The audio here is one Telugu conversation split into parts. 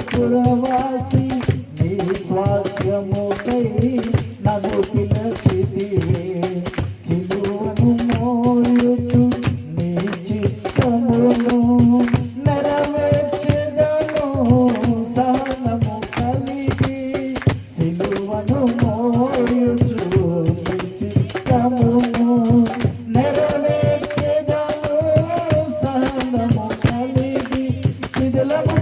పురవాసి నీ స్వాస్థ్యముకై నన్ను పిలచితివే సిలువను మోయుచు నీ చిత్తమును నెరవేర్చెదను సహనము కలిగి సిలువను మోయుచు నీ చిత్తమును నెరవేర్చెదను సహనము కలిగి విడుదలము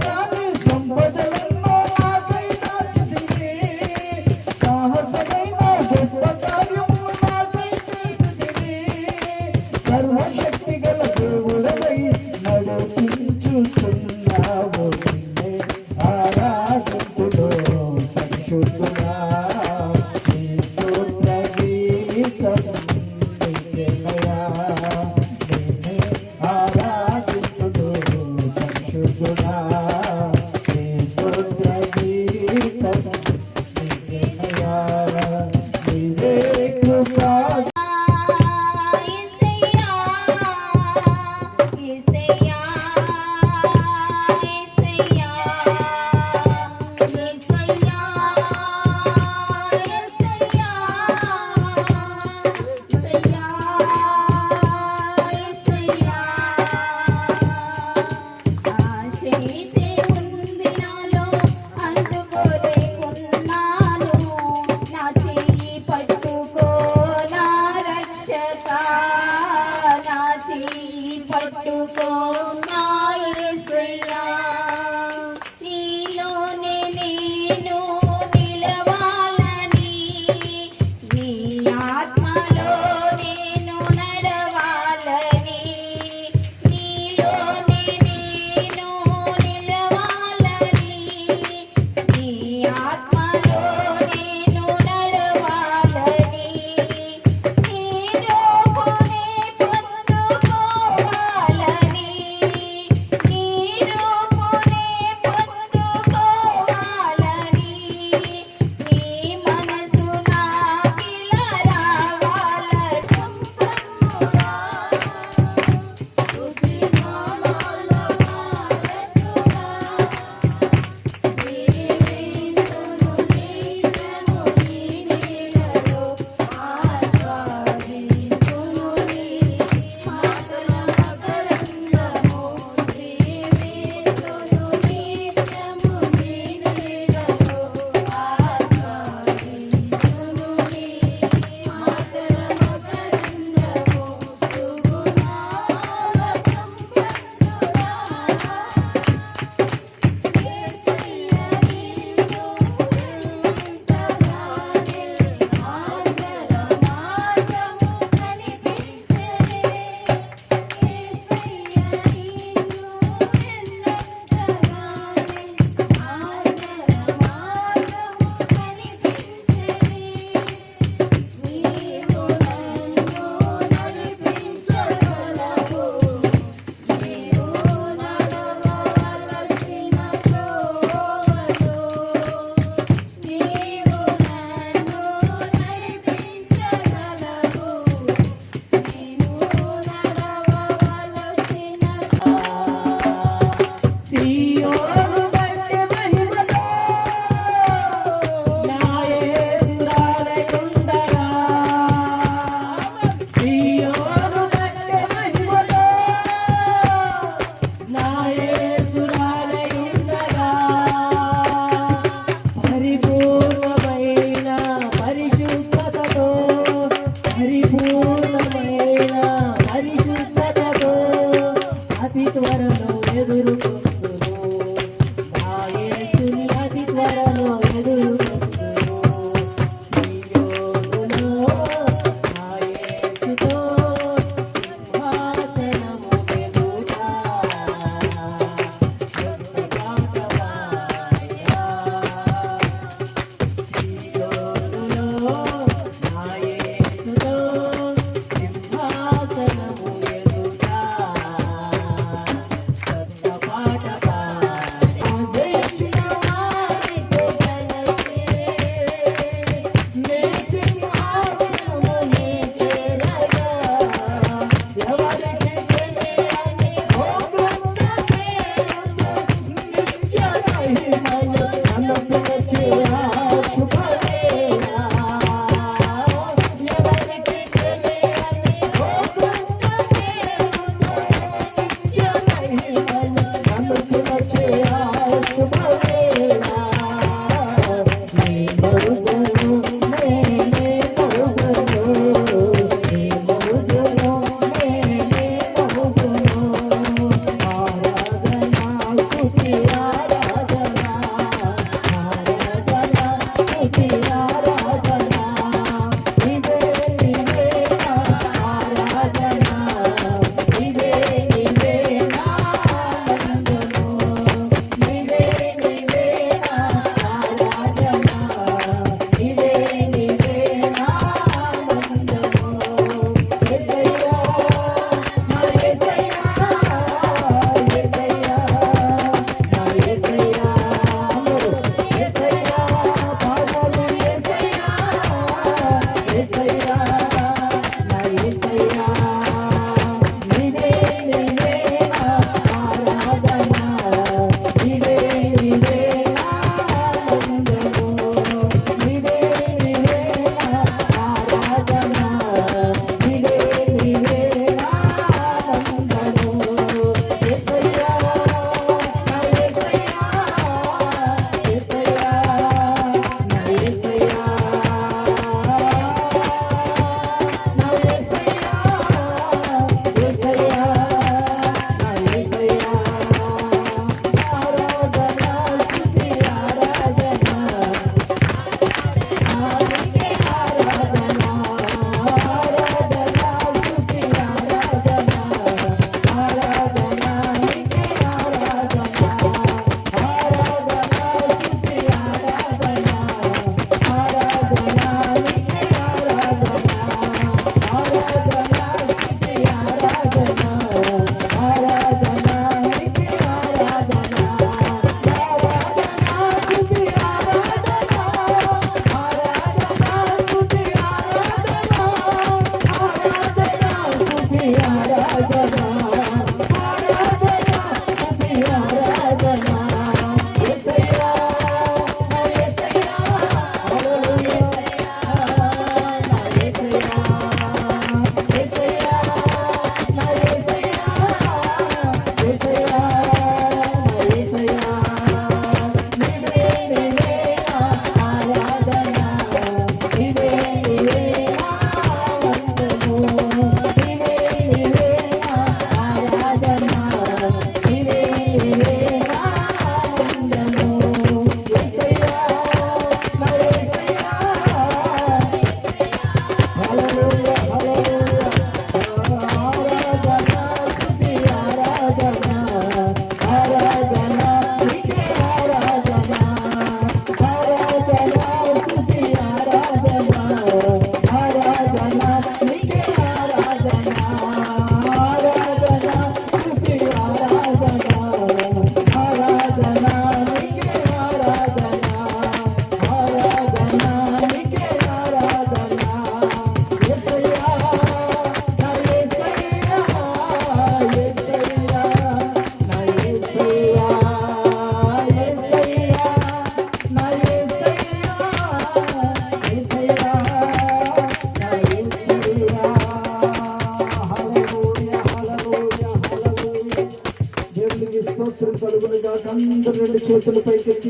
చేతులు పైకెత్తి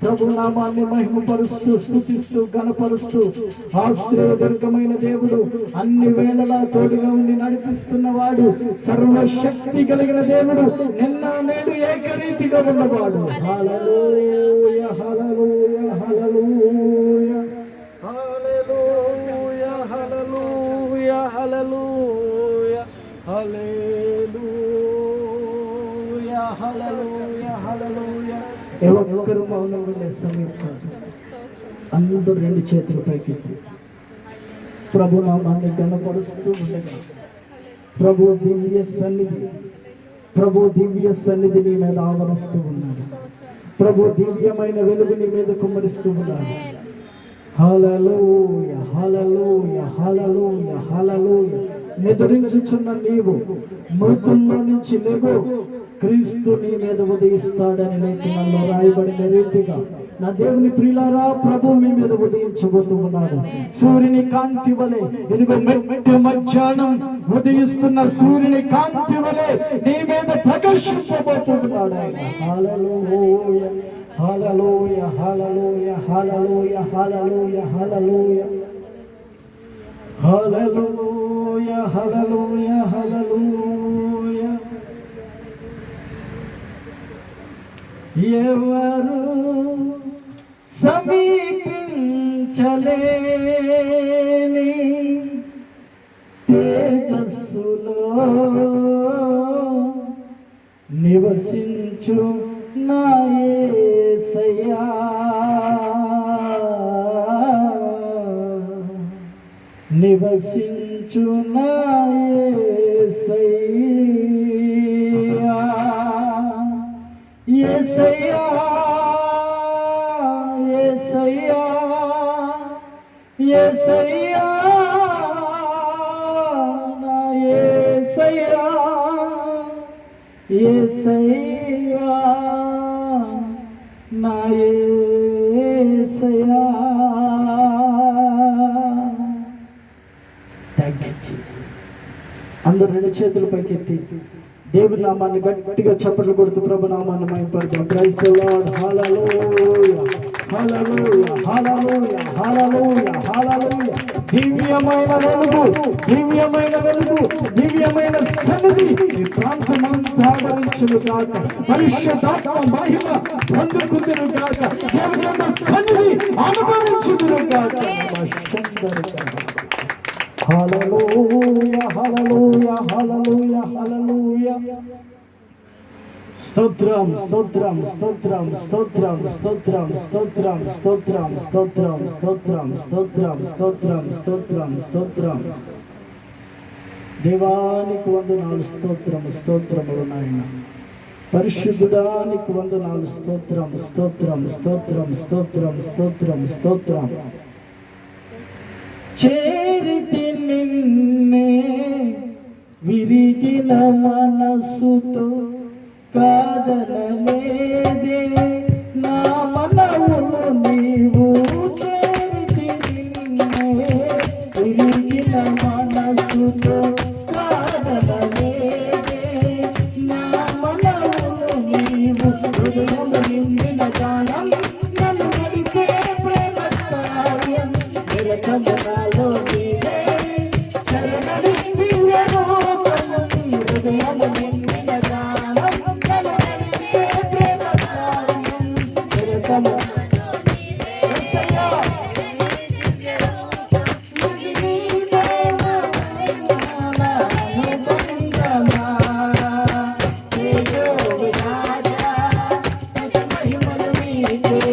ప్రభు నామాన్ని మహిమపరుస్తూ స్తుతిస్తూ ఘనపరుస్తూ ఆశ్చర్యకరమైన దేవుడు, అన్ని వేళలా తోడుగా ఉండి నడిపిస్తున్నవాడు, సర్వశక్తి కలిగిన దేవుడు, నిన్న నేడు ఏకరీతిగా ఉన్నవాడు. హల్లెలూయ hallelujah hallelujah hallelujah hallelujah hallelujah hallelujah hallelujah హల్లెలూయ. ఒక్కరు మౌనం ఉండే సమయం కాదు, అందరూ రెండు చేతులు పైకెత్తి ప్రభు నామాన్ని ఘనపరుస్తూ ఉండగా ప్రభు దివ్య సన్నిధి నీ మీద ఆవరిస్తూ ఉన్నాడు. ప్రభు దివ్యమైన వెలుగు నీ మీద కుమ్మరిస్తూ ఉన్నాడు. హల్లెలూయ హల్లెలూయ హల్లెలూయ హల్లెలూయ. నిద్రించుచున్న నీవు మృతుల్లో నుంచి లేవు, క్రీస్తు నీ మీద ఉదయిస్తాడని లేఖనాల్లో రాయబడిన రీతిగా నా దేవుని ప్రియులారా, ప్రభు మీ మీద ఉదయించబోతూ ఉన్నాడు. సూర్యుని కాంతి వలె, ఇదిగో మెట్ట మధ్యాహ్నం ఉదయిస్తున్న సూర్యుని కాంతి వలె నీ మీద ప్రకాశించబోతున్నాడు ఆయన. హల్లెలూయ hallelujah hallelujah hallelujah hallelujah hallelujah hallelujah hallelujah హల్లెలూయ. ఎవరు సమీపించలేని తేజస్సులో నివసించు నా యేసయ్యా, నివసించు నా యేసయ్యా, యేసయ్యా యేసయ్యా యేసయ్యా నా యేసయ్యా, యేసయ్యా నా యేసయ్యా. Thank you Jesus. అందరూ రెండు చేతులు పైకెత్తి దేవుని నామాన్ని గట్టిగా చప్పట్లు కొడుతూ ప్రభు నామాన్ని మహిమపడతాం. Praise the lord. Hallelujah hallelujah hallelujah hallelujah hallelujah. దివ్యమైన వెలుగు, దివ్యమైన వెలుగు, దివ్యమైన సన్నిధి ఈ ప్రాంతమంతా ఆవరించును గాక. పరిశుద్ధాత్మ మహిమ పొందుకుందురు గాక. దేవుని యొక్క సన్నిధి అనుభవించుదురు గాక. హల్లెలూయా హల్లెలూయా హల్లెలూయా హల్లెలూయా. స్తోత్రం స్తోత్రం స్తోత్రం స్తోత్రం స్తోత్రం స్తోత్రం స్తోత్రం స్తోత్రం స్తోత్రం స్తోత్రం స్తోత్రం స్తోత్రం స్తోత్రం. దేవానికి వందనాలు, స్తోత్రము స్తోత్రములు నాయన. పరిశుద్ధుడానికి వందనాలు, స్తోత్రం స్తోత్రం స్తోత్రం స్తోత్రం స్తోత్రం స్తోత్రం. చేరితి నిన్నే విరిగిన మనసుతో కాదనలేదే నా మనవులు నీవు. చేరితి నిన్నే విరిగిన మనసుతో కాదనలేదే నా మనవులు నీవు. హృదయం నిండిన గానం నన్ను నడిపే ప్రేమ సాయం. నిరతమనాలో నీవే చరణి దివ్యరూపము. హృదయం నిండిన గానం నన్ను నడిపే ప్రేమ సాయం. నిరతమనాలో నీవే యేసయ్యా. మహిమలు నీకే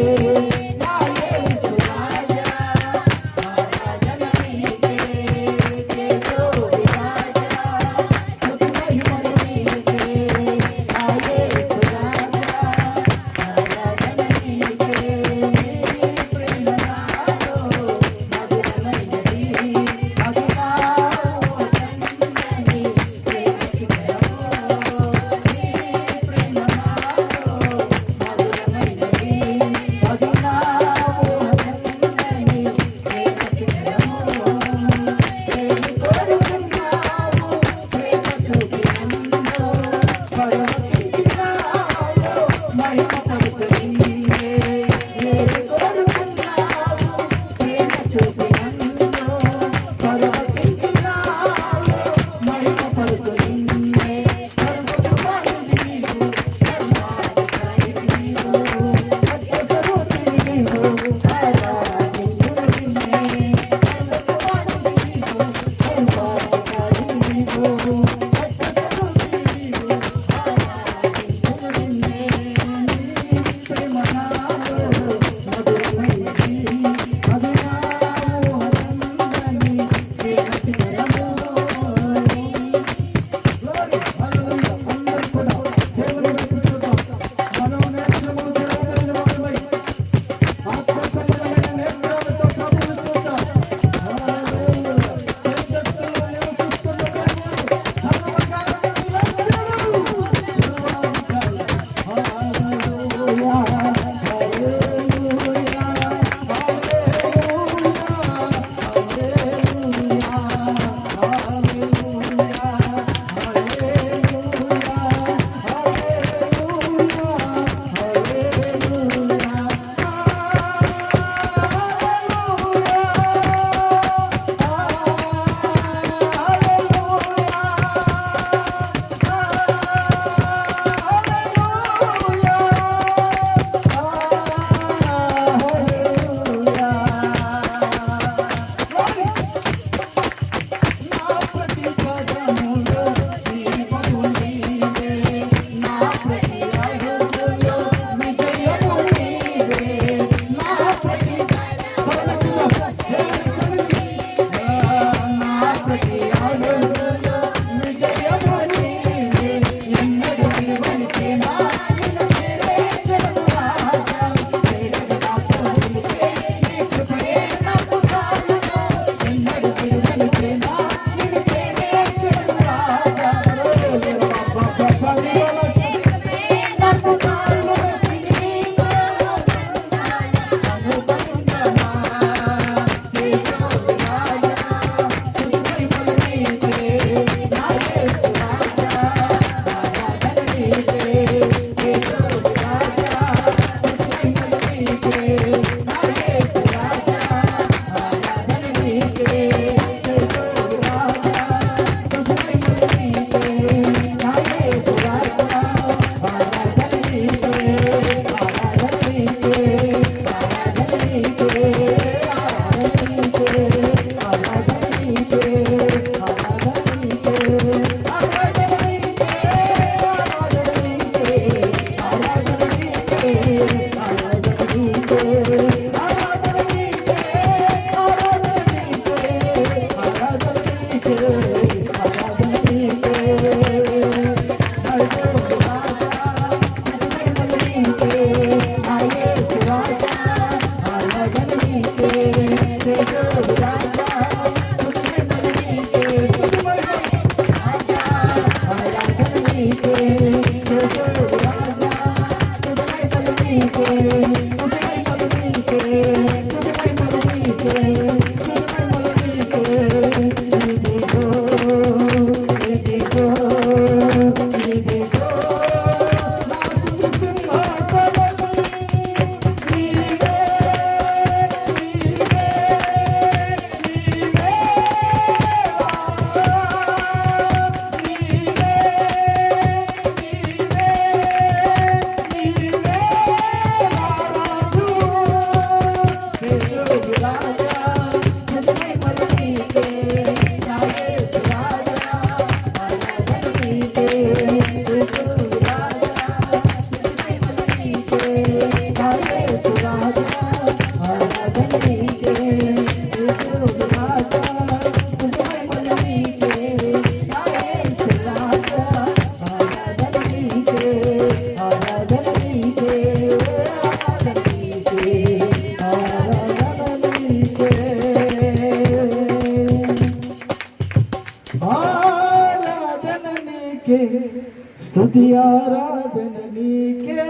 స్తుతి ఆరాధన నీకే.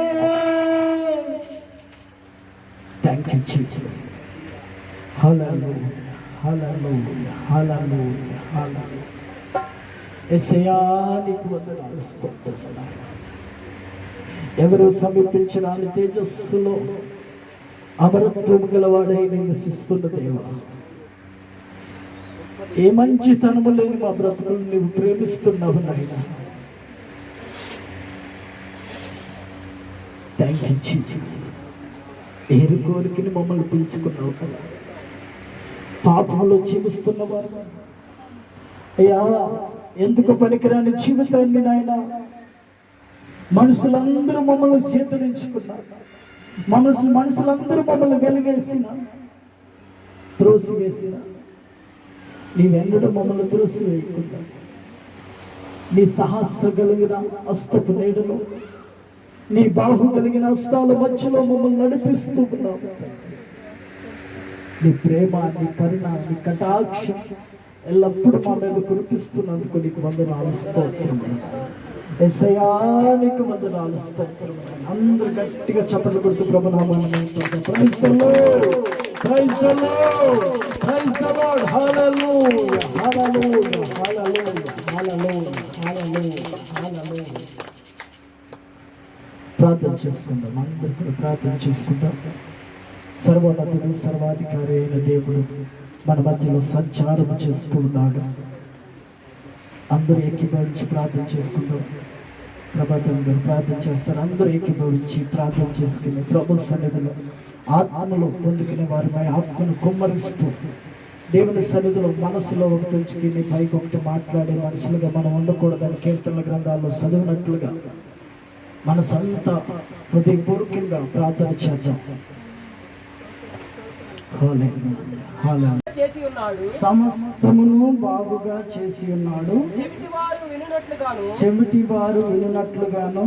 Thank you Jesus. Hallelujah hallelujah hallelujah hallelujah. యేసయ్యా నీకు వందనాలు స్తోత్రాలు. ఎవరు సమీపించడానికి తేజస్సులో అమరత్వం గలవాడై నివసిస్తున్న దేవా, ఏ మంచితనము లేని మా బ్రతుకులు నువ్వు ప్రేమిస్తున్నావు నాయనా. Thank you Jesus. ఏరు కోరికని మమ్మల్ని పిలుచుకున్నావు కదా. పాపంలో జీవిస్తున్నవారు అయ్యా, ఎందుకు పనికిరాని జీవితాన్ని నాయన మనుషులందరూ మమ్మల్ని చేతరించుకున్నారు. మనుషులందరూ మమ్మల్ని వెలివేసిన, త్రోసివేసిన, నీవెన్నడూ మమ్మల్ని త్రోసివేయకుండా నీ సాహస కలిగిన హస్తపు నీడలో, నీ బాహు కలిగిన హస్తాల మధ్యలో మమ్మల్ని నడిపిస్తూ ఉన్నావు. నీ ప్రేమ, నీ కరుణ, నీ కటాక్షం ఎల్లప్పుడూ మా మీద కురిపిస్తున్నందుకు నీకు వందనాలు స్తోత్రములు. యేసయ్యా నీకు వందనాలు స్తోత్రములు. అందరూ గట్టిగా చప్పట్లు కొడుతూ ప్రభునామాన్ని praise the lord, praise the lord, praise the lord. Hallelujah hallelujah hallelujah hallelujah hallelujah hallelujah. ప్రార్థన చేసుకుందాం, అందరూ కూడా ప్రార్థన చేసుకుందాం. సర్వోన్నతుడు సర్వాధికారి అయిన దేవుడు మన మధ్యలో సంచారం చేస్తూ ఉన్నాడు. అందరూ ఏకీభవించి ప్రార్థన చేసుకుందాం. ప్రభాతం గారు ప్రార్థన చేస్తారు. అందరూ ఏకీభవించి ప్రార్థన చేసుకుని ప్రభు సన్నిధిలో ఆత్మలో పొందుకునే వారి ఆత్మను కుమ్మరిస్తూ దేవుని సన్నిధిలో మనసులో ఒకటి ఉంచుకుని పైకి ఒకటి మాట్లాడే మనుషులుగా మనం ఉండకూడదని కీర్తనల గ్రంథాల్లో చదివినట్లుగా మనసంతా హృదయపూర్వకంగా ప్రార్థన చేద్దాం. సమస్తమును బాగుగా చేసి ఉన్నాడు. చెవిటి వారు వినున్నట్లుగాను,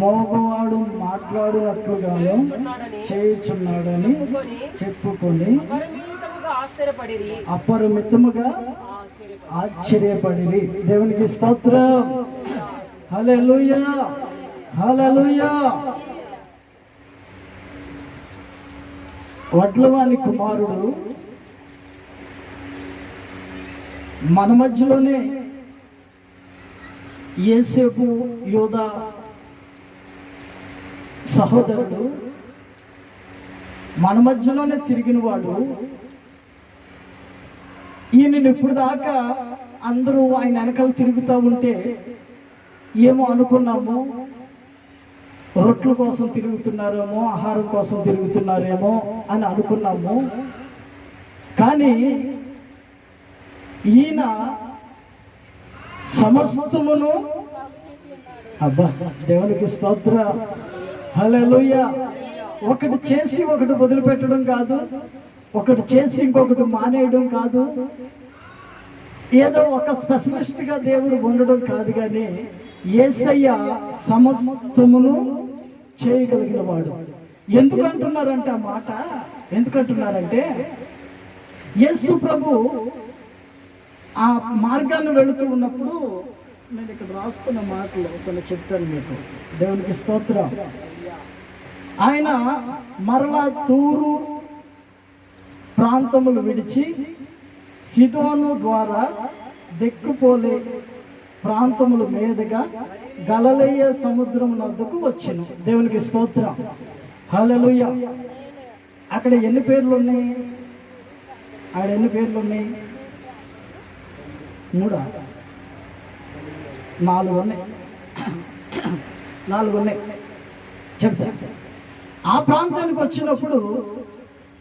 మోగవాడు మాట్లాడినట్లుగాను చేయుచున్నాడని చెప్పుకొని అపరిమితముగా ఆశ్చర్యపడిరి. దేవునికి స్తోత్రం. హల్లెలూయా హల్లెలూయా. వడ్లవాని కుమారుడు మన మధ్యలోనే, యేసేపు యోధా సహోదరుడు మన మధ్యలోనే తిరిగిన వాడు. ఈయనను ఇప్పుడు దాకా అందరూ ఆయన వెనకాల తిరుగుతూ ఉంటే ఏమో అనుకున్నాము, రొట్టెల కోసం తిరుగుతున్నారేమో, ఆహారం కోసం తిరుగుతున్నారేమో అని అనుకున్నాము. కానీ ఈయన సమస్తమును, అబ్బా దేవునికి స్తోత్ర, హల్లెలూయా. ఒకటి చేసి ఒకటి వదిలిపెట్టడం కాదు, ఒకటి చేసి ఇంకొకటి మానేయడం కాదు, ఏదో ఒక స్పెషలిస్ట్గా దేవుడు ఉండడం కాదు. కానీ యేసయ్య సమస్తమును చేయగలిగిన వాడు. ఎందుకంటున్నారంటే ఆ మాట ఎందుకంటున్నారంటే, యేసు ప్రభు ఆ మార్గాన్ని వెళుతూ ఉన్నప్పుడు, నేను ఇక్కడ రాసుకున్న మాటలు కొన్ని చెప్తాను మీకు. దేవునికి స్తోత్రం. ఆయన మరలా తూరు ప్రాంతములు విడిచి సిదోను ద్వారా దెక్కుపోలే ప్రాంతముల మీదుగా గలిలయ సముద్రం వద్దకు వచ్చెను. దేవునికి స్తోత్రం, హల్లెలూయా. అక్కడ ఎన్ని పేర్లు ఉన్నాయి? ఆడ ఎన్ని పేర్లు ఉన్నాయి? 3 4 ఉన్నాయి. 4 ఉన్నాయి చెప్తా. ఆ ప్రాంతానికి వచ్చినప్పుడు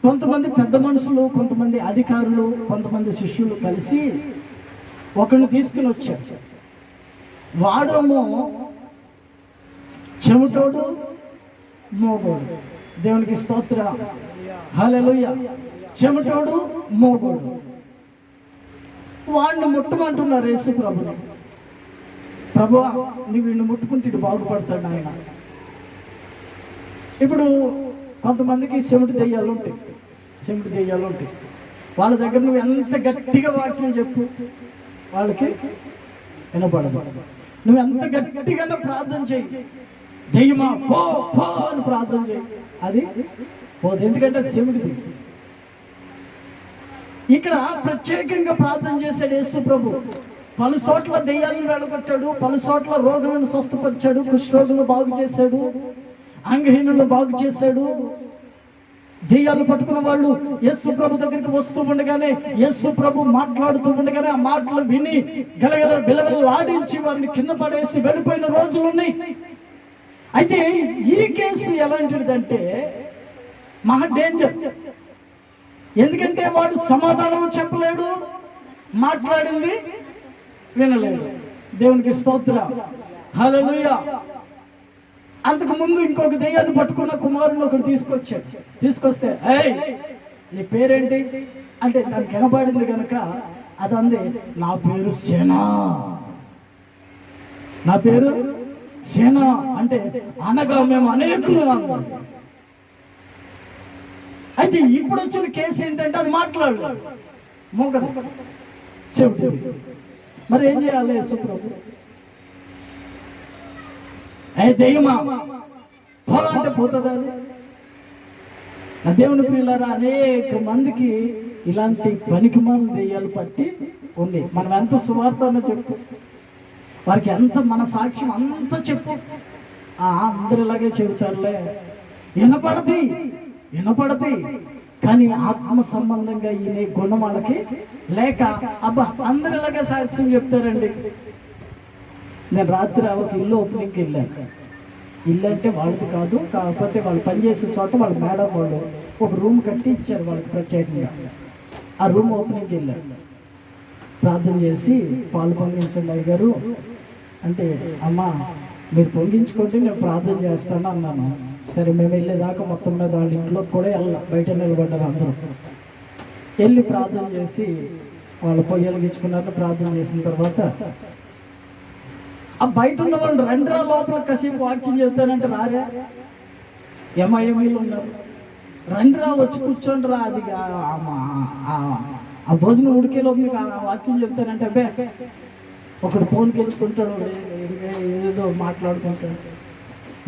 కొంతమంది పెద్ద మనుషులు, కొంతమంది అధికారులు, కొంతమంది శిష్యులు కలిసి ఒకరిని తీసుకుని వచ్చారు. వాడేమో చెమటోడు, మోగోడు. దేవునికి స్తోత్రం, హల్లెలూయా. చెమటోడు, మోగోడు. వాడిని ముట్టమంటున్నారు యేసు ప్రభుని. ప్రభువా, నువ్వు వీడిని ముట్టుకుంటే ఇటు బాగుపడతాడు ఆయన. ఇప్పుడు కొంతమందికి చెమట దెయ్యాలు ఉంటాయి. వాళ్ళ దగ్గర నువ్వు ఎంత గట్టిగా వాక్యం చెప్పు, వాళ్ళకి వినపడదు. నువ్వు ఎంత గట్టిగా ప్రార్థన చేయి, దెయ్యమా పో పో అని ప్రార్థన చేయి, అది పోదు. ఎందుకంటే అది చెమిటిది. ఇక్కడ ప్రత్యేకంగా ప్రార్థన చేశాడు యేసు ప్రభు. పలు చోట్ల దెయ్యాలను వెళ్ళగొట్టాడు, పలు చోట్ల రోగులను స్వస్థపరిచాడు, కుష్ఠరోగులను బాగు చేశాడు, అంగహీనులను బాగు చేశాడు. దెయ్యాలు పట్టుకున్న వాళ్ళు యేసు ప్రభు దగ్గరికి వస్తూ ఉండగానే, యేసు ప్రభు మాట్లాడుతూ ఉండగానే ఆ మాటలు విని గలగల బిలబిలాడించి వారిని కింద పడేసి వెళ్ళిపోయిన రోజులు ఉన్నాయి. అయితే ఈ కేసు ఎలాంటిదంటే మహా డేంజర్. ఎందుకంటే వాడు సమాధానం చెప్పలేడు, మాట్లాడింది వినలేడు. దేవునికి స్తోత్రం, హల్లెలూయా. అంతకు ముందు ఇంకొక దెయ్యాన్ని పట్టుకున్న కుమారుని ఒకడు తీసుకొస్తే, ఏయ్ నీ పేరేంటి అంటే దానికి వినపడింది కనుక అది అంది, నా పేరు సేనా. నా పేరు సేనా అంటే అనగా మేము అనేకులు అన్నాం. అయితే ఇప్పుడు వచ్చిన కేసు ఏంటంటే అది మాట్లాడలేదు, మొగదు, చెబుతుంది. మరి ఏం చేయాలి యేసు ప్రభు? దెయ్యమా పోలా అంటే పోతుందా? నా దేవుని ప్రియులారా, అనేక మందికి ఇలాంటి పనికిమాలిన దెయ్యాలు పట్టి ఉంది. మనం ఎంత సువార్త అన్న చెప్పు, వారికి ఎంత మన సాక్ష్యం అంత చెప్పు, అందరు ఇలాగే చెబుతారులే, వినపడది. కానీ ఆత్మ సంబంధంగా ఈ గుణం వాళ్ళకి లేక, అబ్బా అందరు ఇలాగే సాక్ష్యం చెప్తారండి. నేను రాత్రి ఒక ఇల్లు ఓపెనింగ్కి వెళ్ళాను. ఇల్లు అంటే వాళ్ళది కాదు, కాకపోతే వాళ్ళు పనిచేసే చోట వాళ్ళ మేడం వాళ్ళు ఒక రూమ్ కట్టి ఇచ్చారు వాళ్ళకి ప్రత్యేకంగా. ఆ రూమ్ ఓపెనింగ్కి వెళ్ళాను. ప్రార్థన చేసి పాలు పొంగించండి అయ్యగారు అంటే, అమ్మ మీరు పొంగించుకుంటే నేను ప్రార్థన చేస్తాను అన్నాను. సరే మేము వెళ్ళేదాకా మొత్తం మీద వాళ్ళ ఇంట్లో కూడా బయట నిలబడ్డారు అందరూ. వెళ్ళి ప్రార్థన చేసి వాళ్ళు పొయ్యి వెలిగించుకున్నారు. ప్రార్థన చేసిన తర్వాత ఆ బయట ఉన్న వాళ్ళు రెండ్రా లోపల కాసేపు వాక్యం చెప్తానంటే రారా, ఎంఐఎంఈలు ఉన్నారు, రెండ్రా వచ్చి కూర్చోండి రా, అది ఆ భోజనం ఉడికేలోపు మీకు ఆ వాక్యం చెప్తానంటే అబ్బే ఒకడు ఫోన్కి ఎంచుకుంటాడు, ఏదో మాట్లాడుకుంటాడు.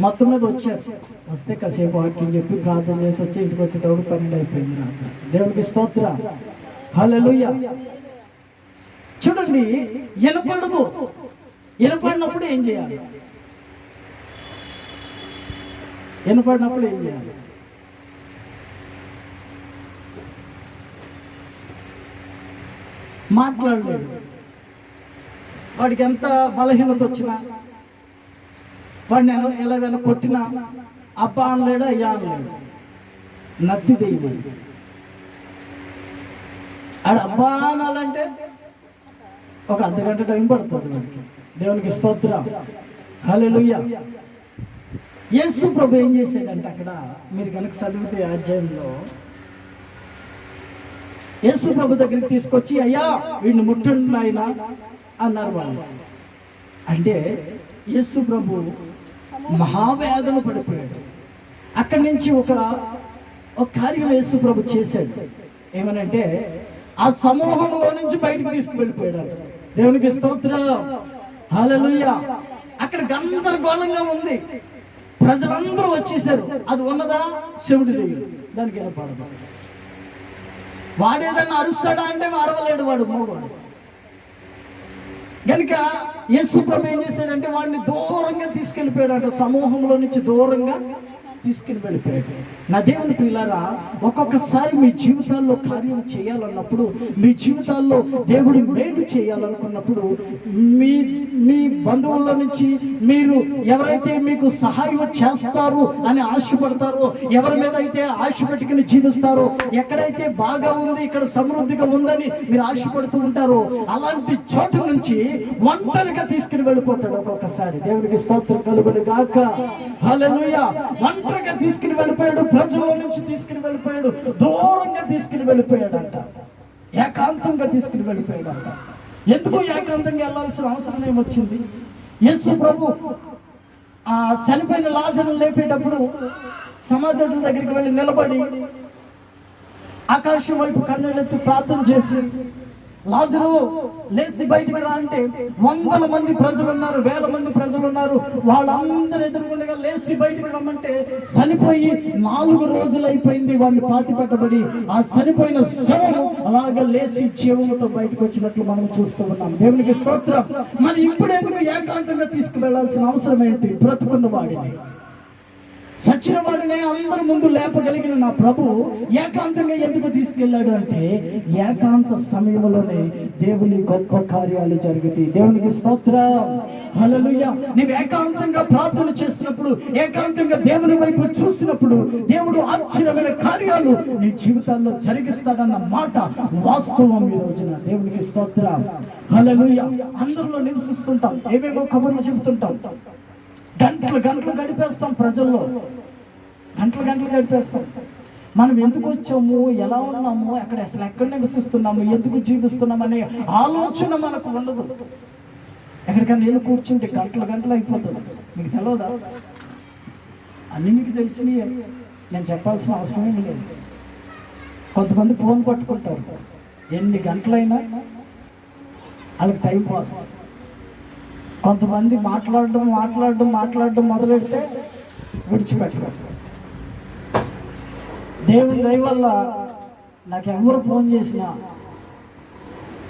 మొత్తం మీద వచ్చారు. వస్తే కాసేపు వాక్యం చెప్పి ప్రార్థన చేసి వచ్చి ఇంటికి వచ్చేటప్పుడు 12 అయిపోయింది రాత్రి. దేవునికి స్తోత్రం, హల్లెలూయా. చూడండి, వినపడినప్పుడు ఏం చేయాలి? మాట్లాడలేడు. వాడికి ఎంత బలహీనత వచ్చినా, వాడిని ఎలాగైనా కొట్టినా అబ్బా అనలేడు, అయ్యా అనలేడు, నత్తి దెయ్యం. ఆడ అబ్బా అనాలంటే ఒక అర్ధగంట టైం పడుతుంది వాడికి. దేవునికి స్తోత్రం, హల్లెలూయా. యేసు ప్రభు ఏం చేశాడంటే, అక్కడ మీరు కనుక చదివితే అధ్యాయంలో యేసు ప్రభు దగ్గరికి తీసుకొచ్చి, అయ్యా వీడిని ముట్టండి నాయనా అన్నారు వాళ్ళు. అంటే యేసు ప్రభు మహావేదన పడిపోయాడు. అక్కడి నుంచి ఒక కార్యం యేసు ప్రభు చేశాడు. ఏమనంటే, ఆ సమూహంలో నుంచి బయటకు తీసుకువెళ్ళిపోయాడు. దేవునికి స్తోత్రం, హల్లెలూయా. అక్కడ గందరగోళంగా ఉంది. ప్రజలందరూ వచ్చేసారు. అది ఉన్నదా శివుడి దగ్గర, దానికి వినపడదు. వాడేదన్నా అరుస్తాడా అంటే అరవలేడు, వాడు మోగవాడు. కనుక యేసు ప్రభు ఏం చేశాడంటే వాడిని దూరంగా తీసుకెళ్ళిపోయాడు, సమూహంలో నుంచి దూరంగా తీసుకుని వెళ్ళిపోయాడు. నా దేవుని ప్రియులారా, ఒక్కొక్కసారి మీ జీవితాల్లో కార్యం చేయాలన్నప్పుడు, మీ జీవితాల్లో దేవుడు మేలు చేయాలనుకున్నప్పుడు, మీ మీ బంధువుల నుంచి మీరు ఎవరైతే మీకు సహాయం చేస్తారు అని ఆశపడతారో, ఎవరి మీద అయితే ఆశ పెట్టుకుని జీవిస్తారో, ఎక్కడైతే బాగా ఉంది, ఇక్కడ సమృద్ధిగా ఉందని మీరు ఆశపడుతూ ఉంటారో, అలాంటి చోటు నుంచి ఒంటరిగా తీసుకుని వెళ్ళిపోతాడు ఒక్కొక్కసారి. దేవుడికి స్తోత్రం కలుగును గాక. హల్లెలూయా. ఒంటరిగా తీసుకుని వెళ్ళిపోయాడు, ప్రజల నుంచి తీసుకుని వెళ్ళిపోయాడు, దూరంగా తీసుకుని వెళ్ళిపోయాడంట, ఏకాంతంగా తీసుకుని వెళ్ళిపోయాడంట. ఎందుకు ఏకాంతంగా వెళ్ళాల్సిన అవసరం ఏమొచ్చింది? యేసు ప్రభు చనిపోయిన లాజరును లేపేటప్పుడు సమాధుల దగ్గరికి వెళ్ళి నిలబడి ఆకాశం వైపు కన్నులెత్తి ప్రార్థన చేసి, లాజరు లేచి బయటికి రా అంటే 100 మంది ప్రజలు ఉన్నారు, 1000 మంది ప్రజలు ఉన్నారు. వాళ్ళందరూ ఎదురుకుండగా లేచి బయటికి రమ్మంటే చనిపోయి 4 రోజులు అయిపోయింది వాడిని పాతి పెట్టబడి. ఆ చనిపోయిన శవం అలాగే లేచి జీవంతో బయటకు వచ్చినట్లు మనం చూస్తూ ఉన్నాం. దేవునికి స్తోత్రం. మరి ఇప్పుడు ఎందుకు ఏకాంతంగా తీసుకువెళ్లాల్సిన అవసరం ఏంటి? బ్రతుకున్న వాడిని, సచిన వాడినే అందరి ముందు లేపగలిగిన నా ప్రభు ఏకాంతంగా ఎందుకు తీసుకెళ్ళాడు అంటే, ఏకాంత సమయంలోనే దేవుని గొప్ప కార్యాలు జరుగుతాయి. దేవునికి స్తోత్రం. హల్లెలూయా. నీవు ఏకాంతంగా ప్రార్థన చేసినప్పుడు, ఏకాంతంగా దేవుని వైపు చూసినప్పుడు, దేవుడు ఆశ్చర్యమైన కార్యాలు నీ జీవితాల్లో జరిగిస్తాడన్న మాట వాస్తవం ఈ రోజున. దేవునికి స్తోత్రం. హల్లెలూయా. అందరిలో నివసిస్తుంటాం, ఏవేవో కబుర్లు చెబుతుంటాం, గంటలు గంటలు గడిపేస్తాం, ప్రజల్లో గంటలు గంటలు గడిపేస్తాం. మనం ఎందుకు వచ్చాము, ఎలా ఉన్నాము, అక్కడ అసలు ఎక్కడ నివసిస్తున్నాము, ఎందుకు జీవిస్తున్నాము అనే ఆలోచన మనకు ఉండదు. ఎక్కడికైనా నేను కూర్చుంటే గంటలు గంటలు అయిపోతుంది. మీకు తెలియదా? అన్నీ మీకు తెలిసినవి, నేను చెప్పాల్సిన అవసరం ఏమి లేదు. కొంతమంది ఫోన్ పట్టుకుంటారు, ఎన్ని గంటలైనా వాళ్ళకి టైం పాస్. కొంతమంది మాట్లాడడం మొదలెడితే విడిచిపెట్టరు. దేవుని దయ వల్ల నాకు ఎవరు ఫోన్ చేసినా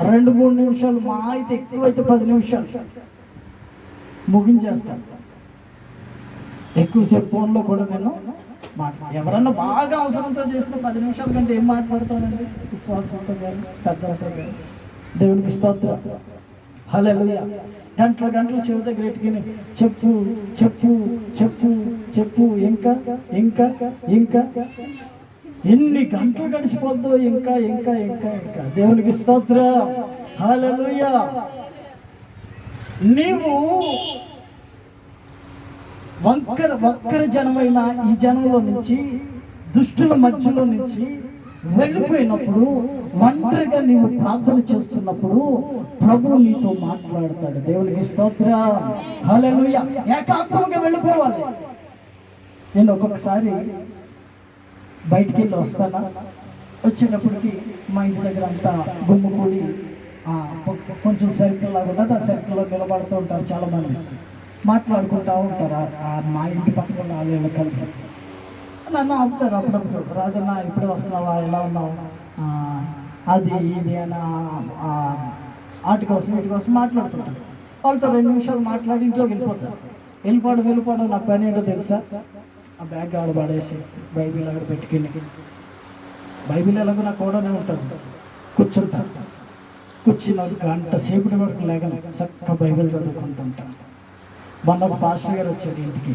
2-3 నిమిషాలు, మా అయితే ఎక్కువైతే 10 నిమిషాలు ముగించేస్తాను. ఎక్కువసేపు ఫోన్లో కూడా నేను ఎవరన్నా బాగా అవసరంతో చేసిన 10 నిమిషాల కంటే ఏం మాట్లాడతానండి, విశ్వాసంతో కానీ పెద్దలతో కానీ. దేవునికి స్తోత్రం. హల్లెలూయా. గంటలు గంటలు చెవి దగ్గర ఎట్టుకుని చెప్పు చెప్పు చెప్పు చెప్పు, ఇంకా ఇంకా ఇంకా ఎన్ని గంటలు గడిచిపోద్దో, ఇంకా ఇంకా ఇంకా ఇంకా. దేవునికి స్తోత్రం. హల్లెలూయా. నీవు ఒక్కరి జనమైన ఈ జనంలో నుంచి, దుష్టుల మధ్యలో నుంచి వెళ్ళిపోయినప్పుడు, ఒంటరిగా నీవు ప్రార్థన చేస్తున్నప్పుడు ప్రభువు నీతో మాట్లాడతాడు. దేవునికి స్తోత్రం. హల్లెలూయా. ఏకాంతంగా వెళ్ళిపోవాలి. నేను ఒక్కొక్కసారి బయటికి వెళ్ళి వస్తానా, వచ్చేటప్పటికి మా ఇంటి దగ్గర అంతా గుమ్ముకూడి కొంచెం సర్కిల్ లాగా ఉంటుంది, ఆ సర్కిల్లో నిలబడుతూ ఉంటారు చాలామంది, మాట్లాడుకుంటూ ఉంటారు. మా ఇంటి పక్కన వాళ్ళు కలిసి నన్ను ఆపుతారు అప్పుడప్పుడు. రాజన్న ఇప్పుడే వస్తున్నావా, ఎలా ఉన్నావు, అది ఇది అని వాటి కోసం వీటి కోసం మాట్లాడుతుంటారు. వాళ్ళతో 2 నిమిషాలు మాట్లాడి ఇంట్లోకి వెళ్ళిపోవడం. నా పని ఏంటో తెలుసా? ఆ బ్యాగ్ ఆడ పడేసి బైబిల్ అక్కడ పెట్టుకుని, బైబిల్ ఎలాగో నాకు కూడానే ఉంటుంది, కూర్చున్న గంట సేపటి వరకు లేకనే చక్కగా బైబిల్ చదువుకుంటుంటాను. మొన్న ఒక పాస్టర్ గారు వచ్చాడు ఇంటికి,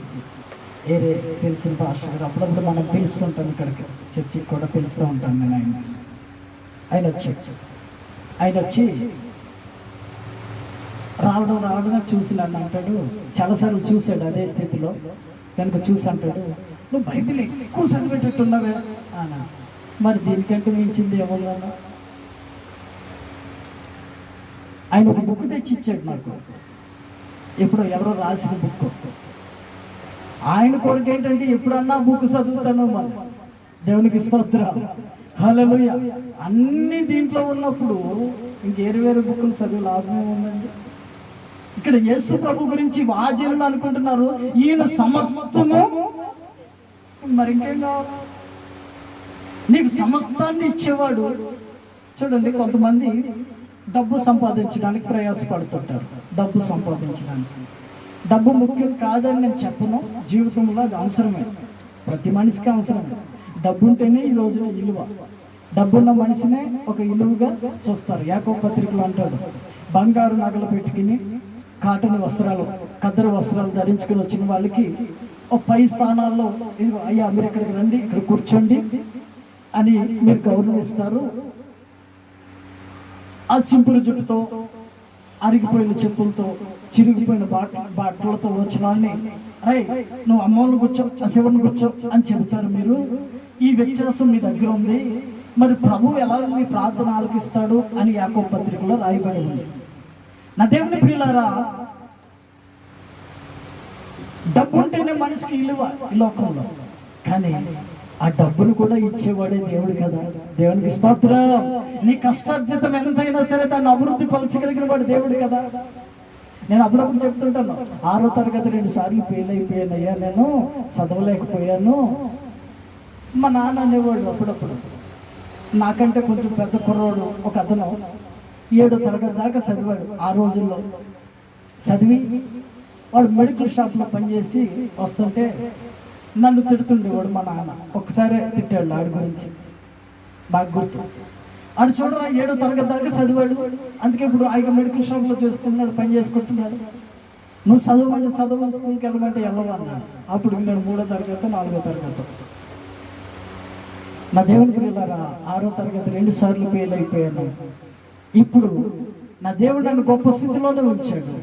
ఏరే తెలిసిన పాస్టర్ గారు. అప్పుడప్పుడు మనం పిలుస్తుంటాం, ఇక్కడికి చర్చికి కూడా పిలుస్తూ ఉంటాను నేను. ఆయన వచ్చి రావడం చూసి నన్ను అంటాడు, చాలాసార్లు చూశాడు అదే స్థితిలో, కనుక చూసి అంటాడు, నువ్వు బైబిల్ ఎక్కువ చదివేటట్టున్నావే అన్న. మరి దీనికంటే మించింది ఏమన్నా? ఆయన ఒక బుక్ తెచ్చి ఇచ్చాడు నాకు, ఎప్పుడో ఎవరో రాసిన బుక్. ఆయన కోరిక ఏంటంటే ఎప్పుడన్నా బుక్ చదువుతాను మన. దేవునికి స్తోత్రం. హల్లెలూయా. అన్ని దీంట్లో ఉన్నప్పుడు ఇంకేరు బుక్కులు చదివి లాభమే ఉందండి. ఇక్కడ యేసు ప్రభు గురించి వాజీలు అనుకుంటున్నారు, ఈయన సమస్తము. మరి ఇంకేం కావాలి? నీకు సమస్తాన్ని ఇచ్చేవాడు. చూడండి, కొంతమంది డబ్బు సంపాదించడానికి ప్రయాసపడుతుంటారు. డబ్బు సంపాదించడానికి. డబ్బు ముఖ్యం కాదని నేను చెప్పను, జీవితంలో అది అవసరమే, ప్రతి మనిషికి అవసరమే. డబ్బు ఉంటేనే ఈ రోజున విలువ. డబ్బున్న మనిషినే ఒక విలువగా చూస్తారు. యాకోబు పత్రికలో అంటాడు, బంగారు నగలు పెట్టుకుని కాటన్ వస్త్రాలు, ఖద్దరు వస్త్రాలు ధరించుకుని వచ్చిన వాళ్ళకి ఒక పై స్థానాల్లో, అయ్యా మీరు ఇక్కడికి రండి, ఇక్కడ కూర్చోండి అని మీరు గౌరవిస్తారు. ఆ సింపుల్ జుట్టుతో, అరిగిపోయిన చెప్పులతో, చిరిగిపోయిన బట్టలతో వచ్చిన వాళ్ళని, అరే నువ్వు అమ్మోళ్ళు కూర్చో, ఆ శివుని కూర్చో అని చెబుతారు మీరు. ఈ వ్యత్యాసం మీ దగ్గర ఉంది. మరి ప్రభువు ఎలా మీ ప్రార్థన ఆలకిస్తాడు అని యాకోబు పత్రికలో రాయబడి ఉంది. నా దేవుని ప్రియులారా, డబ్బు ఉంటేనే మనిషికి విలువ ఈ లోకంలో. కానీ ఆ డబ్బును కూడా ఇచ్చేవాడే దేవుడు కదా. దేవునికి స్తోత్రం. నీ కష్టార్జితం ఎంతైనా సరే దాన్ని అభివృద్ధి పరచగలిగిన వాడు దేవుడు కదా. నేను అప్పుడప్పుడు చెప్తుంటాను, 6వ తరగతి 2 సార్లు ఫెయిల్ అయిపోయానయ్యా, నేను చదవలేకపోయాను. మా నాన్న అనేవాడు అప్పుడప్పుడు. నాకంటే కొంచెం పెద్ద కుర్రోడు ఒక అతను 7వ తరగతి దాకా చదివాడు. ఆ రోజుల్లో చదివి వాడు మెడికల్ షాప్లో పనిచేసి వస్తుంటే నన్ను తిడుతుండేవాడు మా నాన్న. ఒక్కసారి తిట్టాడు ఆడి గురించి, బాగా గుర్తు. ఆడు చూడరా 7వ తరగతి దాకా చదివాడు, అందుకే ఇప్పుడు ఆయన మెడికల్ షాప్లో చేసుకుంటున్నాడు, పని చేసుకుంటున్నాడు. నువ్వు చదవమంటే చదువు, స్కూల్కి వెళ్ళమంటే వెళ్ళవా అన్నాడు. అప్పుడు నేను 3వ తరగతి 4వ తరగతి. నా దేవుని ప్రియులారా, 6వ తరగతి 2 సార్లు ఫెయిల్ అయిపోయాను. ఇప్పుడు నా దేవుడు నన్ను గొప్ప స్థితిలోనే ఉంచాడు.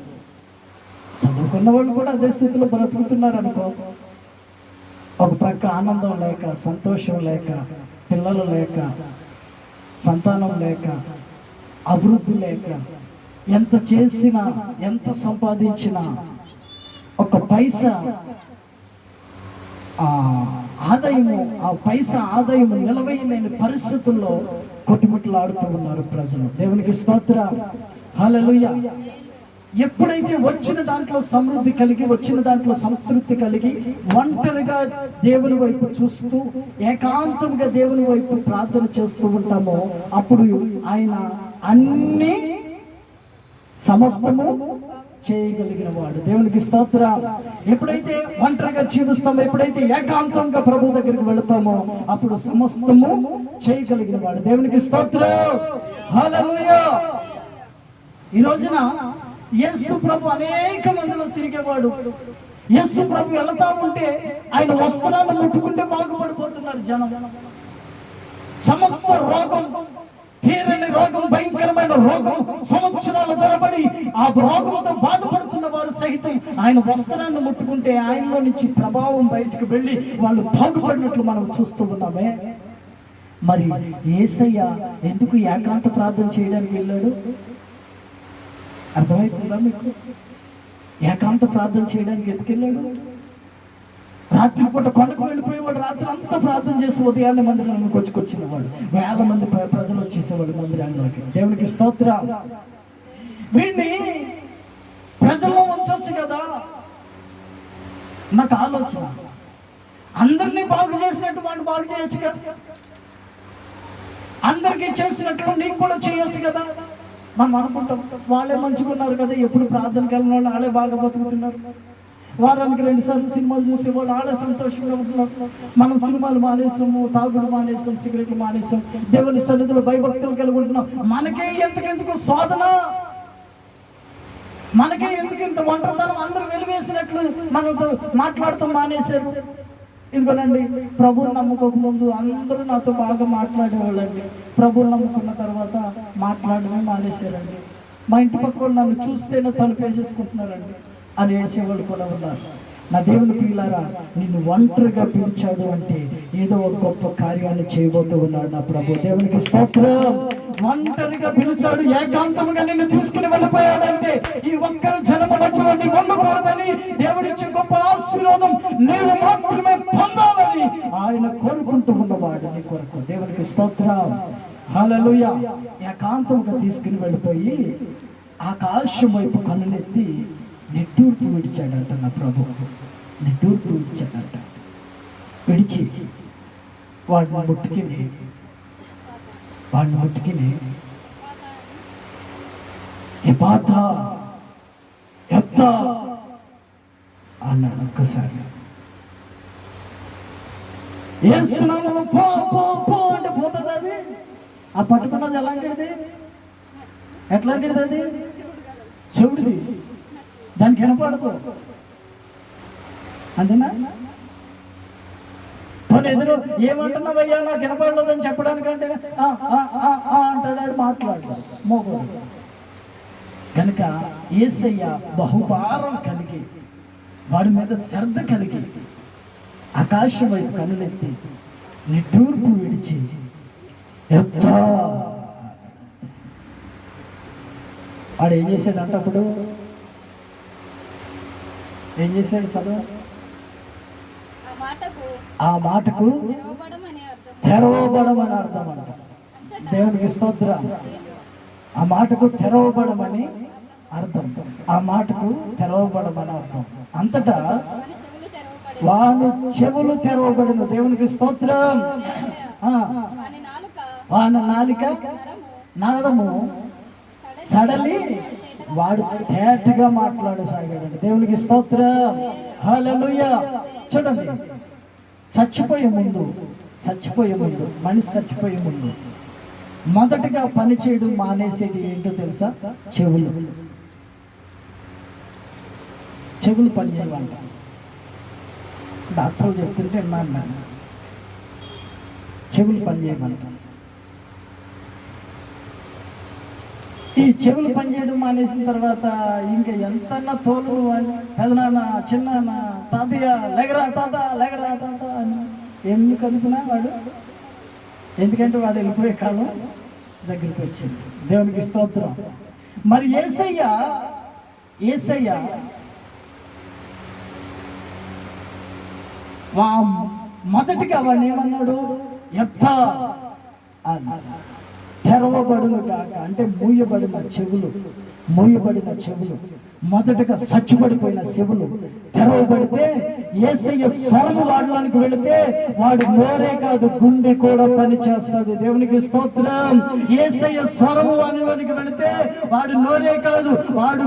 చదువుకున్న వాళ్ళు కూడా అదే స్థితిలో బ్రతుకుతున్నారు అనుకో. ఒక ప్రక్క ఆనందం లేక, సంతోషం లేక, పిల్లలు లేక, సంతానం లేక, అభివృద్ధి లేక, ఎంత చేసినా ఎంత సంపాదించినా ఒక పైసా ఆదాయము, ఆ పైసా ఆదాయము నిలవేయలేని పరిస్థితుల్లో కొట్టుమిట్లాడుతూ ఉన్నారు ప్రజలు. దేవునికి స్తోత్రం, హల్లెలూయా. ఎప్పుడైతే వచ్చిన దాంట్లో సమృద్ధి కలిగి, వచ్చిన దాంట్లో సంతృప్తి కలిగి, ఒంటరిగా దేవుని వైపు చూస్తూ, ఏకాంతంగా దేవుని వైపు ప్రార్థన చేస్తూ ఉంటామో, అప్పుడు ఆయన అన్ని సమస్తము చేయగలిగిన వాడు. దేవునికి స్తోత్రం. ఎప్పుడైతే ఒంటరిగా జీవిస్తామో, ఎప్పుడైతే ఏకాంతంగా ప్రభు దగ్గరికి వెళతామో, అప్పుడు సమస్తము చేయగలిగిన వాడు. దేవునికి స్తోత్రం, హల్లెలూయా. ఈ రోజున యేసు ప్రభు అనేక మందిలో తిరిగేవాడు. యేసు ప్రభు వెళతా ఉంటే ఆయన వస్త్రాన్ని ముట్టుకుంటే బాగుపడిపోతున్నారు జనం. సమస్త రోగం, తీరని రోగం, భయంకరమైన రోగం, సంవత్సరాల తరబడి ఆ రోగంతో బాధపడుతున్న వారు సైతం ఆయన వస్త్రాన్ని ముట్టుకుంటే ఆయనలో నుంచి ప్రభావం బయటకు వెళ్ళి వాళ్ళు బాగుపడినట్లు మనం చూస్తూ ఉన్నామే. మరి యేసయ్య ఎందుకు ఏకాంత ప్రార్థన చేయడానికి వెళ్ళాడు? అర్థమవుతుందా మీకు? ఏకాంత ప్రార్థన చేయడానికి ఎందుకు వెళ్ళాడు? రాత్రిపూట కొండకు వెళ్ళిపోయేవాడు, రాత్రి అంతా ప్రార్థన చేసి ఉదయాన్నే మందిరానికి వచ్చినవాడు. వేల మంది ప్రజలు వచ్చేసేవాడు మందిరానికి. దేవునికి స్తోత్రం. వీడిని ప్రజల్లో ఉంచవచ్చు కదా. నాకు ఆలోచన, అందరినీ బాగు చేసినట్టు వాడిని బాగు చేయొచ్చు కదా. అందరికీ చేసినట్లు నీకు కూడా చేయొచ్చు కదా. మనం అనుకుంటాం వాళ్ళే మంచిగా ఉన్నారు కదా, ఎప్పుడు ప్రార్థనకి వెళ్ళిన వాళ్ళు వాళ్ళే బాగా బతుకుతున్నారు, వారానికి 2 సార్లు సినిమాలు చూసేవాళ్ళు వాళ్ళే సంతోషంగా ఉంటున్నారు. మనం సినిమాలు మానేసాము, తాగుడు మానేసాం, సిగరెట్లు మానేసాం, దేవుని సన్నిధిలో భయభక్తులు కలిగి ఉంటున్నాం. మనకే ఎందుకు శోధన, మనకే ఎందుకు ఒంటరితనం, అందరూ వెలివేసినట్లు మనతో మాట్లాడుతూ మానేశారు. ఇదిగోనండి, ప్రభువుని నమ్ముకోక ముందు అందరూ నాతో బాగా మాట్లాడేవాళ్ళండి. ప్రభువుని నమ్ముకున్న తర్వాత మాట్లాడమే మానేశారండి. మా ఇంటి పక్క వాళ్ళు నన్ను చూస్తేనే తలుపేసేసుకుంటున్నారండి అని ఏడ్చేవాళ్ళు కూడా ఉన్నారు. నా దేవుని ప్రియులారా, నిన్ను ఒంటరిగా పిలిచాడు అంటే ఏదో ఒక గొప్ప కార్యాన్ని చేయబోతూ ఉన్నాడు నా ప్రభు. దేవునికి స్తోత్రం. ఒంటరిగా పిలిచాడు, ఏకాంతంగా నిన్ను తీసుకుని వెళ్ళిపోయాడంటే ఈ ఒక్కరు జనము మధ్యలో నీ ఉండకూడదని, దేవుడిచ్చే గొప్ప ఆశీర్వాదం నీవు మాత్రమే పొందాలని ఆయన కోరుకుంటూ ఉన్నవాడు నీ కొరకు. దేవునికి స్తోత్రం, హల్లెలూయా. ఏకాంతంగా తీసుకుని వెళ్ళిపోయి ఆకాశం వైపు కన్నులెత్తి నిట్టూర్పు విడిచాడంట నా ప్రభు. నిట్టూర్పు విడిచాడంట. విడిచి వాడిని ముట్టుకిని ఎపాతా ఎప్తా అన్నాడు ఒక్కసారి. యేసు నామములో పో పో పో అంటే పోతుంది అది. ఆ పట్టుకున్నది ఎలాంటిది? ఎట్లాంటిది అది? చెవుడిది. దానికి వినపడదు. అంతేనా? తను ఎదురు ఏమంటున్నావయ్యా నాకు వినపడలేదు అని చెప్పడానికంటే అంటాడు, మాట్లాడతాడు మోగోడు. కనుక యేసయ్య బహుభారం కలిగి, వాడి మీద శ్రద్ధ కలిగి ఆకాశం వైపు కన్నులెత్తి నిట్టూర్పు విడిచి ఎప్తా. వాడు ఏం చేశాడు అంటే అప్పుడు ఏం చేశాడు? చదువు. ఆ మాటకు తెరవబడమని అర్థం అంట. దేవునికి స్తోత్రం. ఆ మాటకు తెరవబడమని అర్థం. ఆ మాటకు తెరవబడమని అర్థం. అంతటా వాని చెవులు తెరవబడిన. దేవునికి స్తోత్రం. వాని నాలిక నరము సడలి వాడు తేటగా మాట్లాడసాగాడండి. దేవునికి స్తోత్రం. హల్లెలూయా. చూడండి, చచ్చిపోయే ముందు మనిషి చచ్చిపోయే ముందు మొదటగా పని చేయడం మానేసేది ఏంటో తెలుసా? చెవులు పని చేయమంట. డాక్టర్లు చెప్తుంటే విన్నాను నేను. చెవులు పని చేయమంట. ఈ చెవులు పనిచేయడం మానేసిన తర్వాత ఇంకా ఎంతన్నా తోలు పెదనాన్న, చిన్నాన్న, తాతయ్య లేగరా తాత, లేగరా తాత అని ఎందుకు అనుకున్నా వాడు. ఎందుకంటే వాడు వెళ్ళిపోయే కాలం దగ్గరికి వచ్చింది. దేవునికి స్తోత్రం. మరి యేసయ్య మొదటిగా వాడిని ఏమన్నాడు? ఎప్తా అన్నాడు. తెరవబడును కాక అంటే మూయబడిన చెవులు మొదటగా చచ్చుబడిపోయిన చెవులు తెరవబడితే యేసయ్య స్వరము వాడిలోనికి వెళితే వాడు నోరే కాదు గుండె కూడా పని చేస్తుంది. దేవునికి స్తోత్రం. యేసయ్య స్వరము వాడిలోనికి వెళితే వాడు నోరే కాదు, వాడు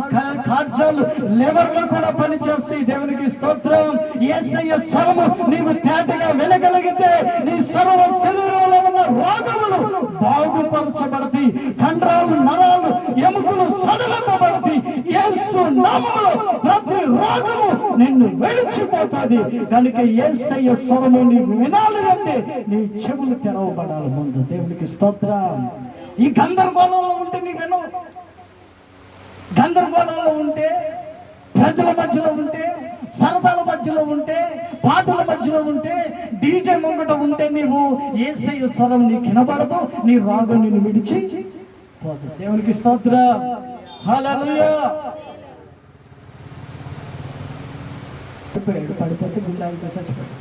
కార్యాలు లెవర్లో కూడా పని చేస్తాయి. దేవునికి స్తోత్రం. యేసయ్య స్వరము నీవు తేటగా వినగలిగితే నీ సర్వ శరీరంలో ఉన్న రోగములు బాగుపరచబడతాయి. కండరాలు, నరాలు, ఎముకలు సడలింపబడతాయి. యేసు నామములో ప్రతి రోగము నిన్ను విడిచిపోతుంది. కనుక యేసయ్య స్వరము నీవు వినాలి అంటే నీ చెవులు తెరవబడాలి ముందు. దేవునికి స్తోత్రం. ఈ గందరగోళంలో ఉంటే నీ విను. గందరగోళంలో ఉంటే, ప్రజల మధ్యలో ఉంటే, సరదాల మధ్యలో ఉంటే, పాటల మధ్యలో ఉంటే, డీజే ముంగట ఉంటే నీవు యేసయ్య స్వరం నీకు వినబడదు. నీ రోగం నిన్ను విడిచి పోదు. దేవునికి స్తోత్రం. హల్లెలూయా. పడిపోతే గుండాలతో చచ్చిపోయాడు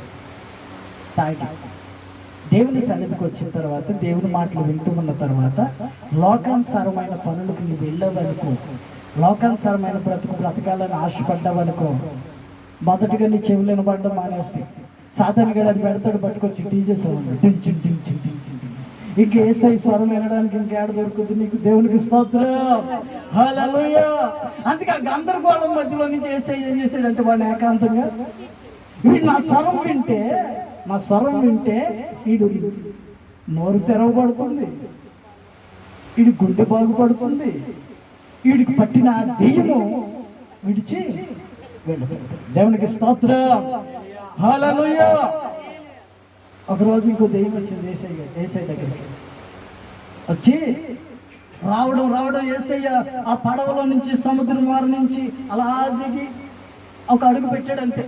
తాగి. దేవుని సన్నిధికి వచ్చిన తర్వాత, దేవుని మాటలు వింటూ ఉన్న తర్వాత లోకానుసారమైన పనులకు నువ్వు వెళ్ళవనుకో, లోకానుసారమైన బ్రతకాలని ఆశపడ్డావనుకో, మొదటిగా నీ చెవులు వినబడడం మానేస్తాయి. సాధారణ గడ అది పెడతాడు, పట్టుకొచ్చి డీజే సౌండ్ డించి డించి డించి. ఇంక యేసయ్య స్వరం వినడానికి ఇంకేడ దొరుకుతుంది నీకు? దేవునికి స్తోత్రం. హల్లెలూయా. అందుకే గందరగోళం మధ్యలో నుంచి యేసయ్య ఏం చేశాడంటే వాడిని ఏకాంతంగా వీడు నా స్వరం వింటే వీడు నోరు తెరవబడుతుంది, వీడి గుండె బాగుపడుతుంది, వీడికి పట్టిన దెయ్యము విడిచి వెళ్ళిపోతుంది. దేవునికి స్తోత్రం. హల్లెలూయా. ఒకరోజు ఇంకో దెయ్యం వచ్చింది యేసయ్య దగ్గరికి. వచ్చి రావడం యేసయ్య ఆ పడవలో నుంచి, సముద్రం వారి నుంచి అలా దిగి ఒక అడుగు పెట్టాడు అంతే.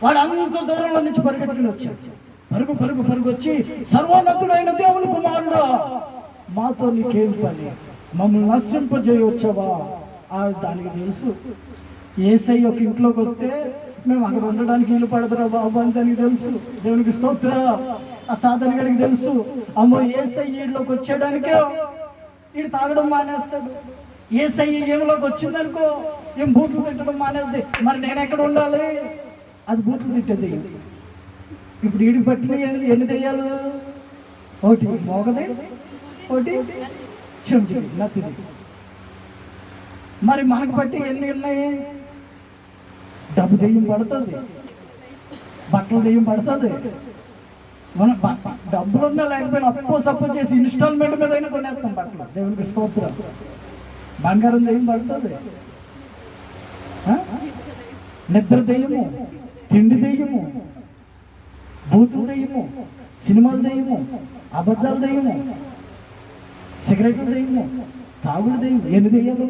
వాడు అంత దూరంలో నుంచి పరిగెట్టుకుని వచ్చాడు. పరుగు వచ్చి, సర్వోన్నతుడైన దేవుని కుమారుడా, మాతో నీకేం పని? మమ్మల్ని నశింపజేయవచ్చావా? దానికి తెలుసు యేసయ్య ఒక ఇంట్లోకి వస్తే మేము అక్కడ ఉండడానికి ఇల్లు పడదురా బాబు అని దానికి తెలుసు. దేవునికి స్తోత్రం. ఆ సాధన గడికి తెలుసు, అమ్మో యేసయ్య ఈడిలోకి వచ్చేయడానికే వీడు తాగడం మానేస్తాడు, యేసయ్య ఏమిలోకి వచ్చిందనుకో ఏం బూతులు తిట్టడం మానేది. మరి నేను ఎక్కడ ఉండాలి? అది బూతులు తిట్టేది. ఇప్పుడు ఈడికి పట్టిన ఎన్ని దెయ్యాలు? ఒకటి మోగది, ఒకటి చెంచుది, నత్తిది. మరి మనకు బట్టి ఎన్ని ఉన్నాయి? డబ్బు దెయ్యం పడుతుంది, బట్టల దెయ్యం పడుతుంది. మనం డబ్బులు ఉన్నా లేకపోయినా అప్పు సప్పు చేసి ఇన్స్టాల్మెంట్ మీద అయినా కొనేస్తాం బట్టలు. దేవునికి స్తోత్రం. బంగారం దెయ్యం పడుతుంది, నిద్ర దెయ్యము, తిండి దెయ్యము, బూతులు దెయ్యము, సినిమాలు దెయ్యము, అబద్ధాలు దెయ్యము, సిగరెట్లు దెయ్యము, తాగుడు దెయ్యం. ఎన్ని దెయ్యాలు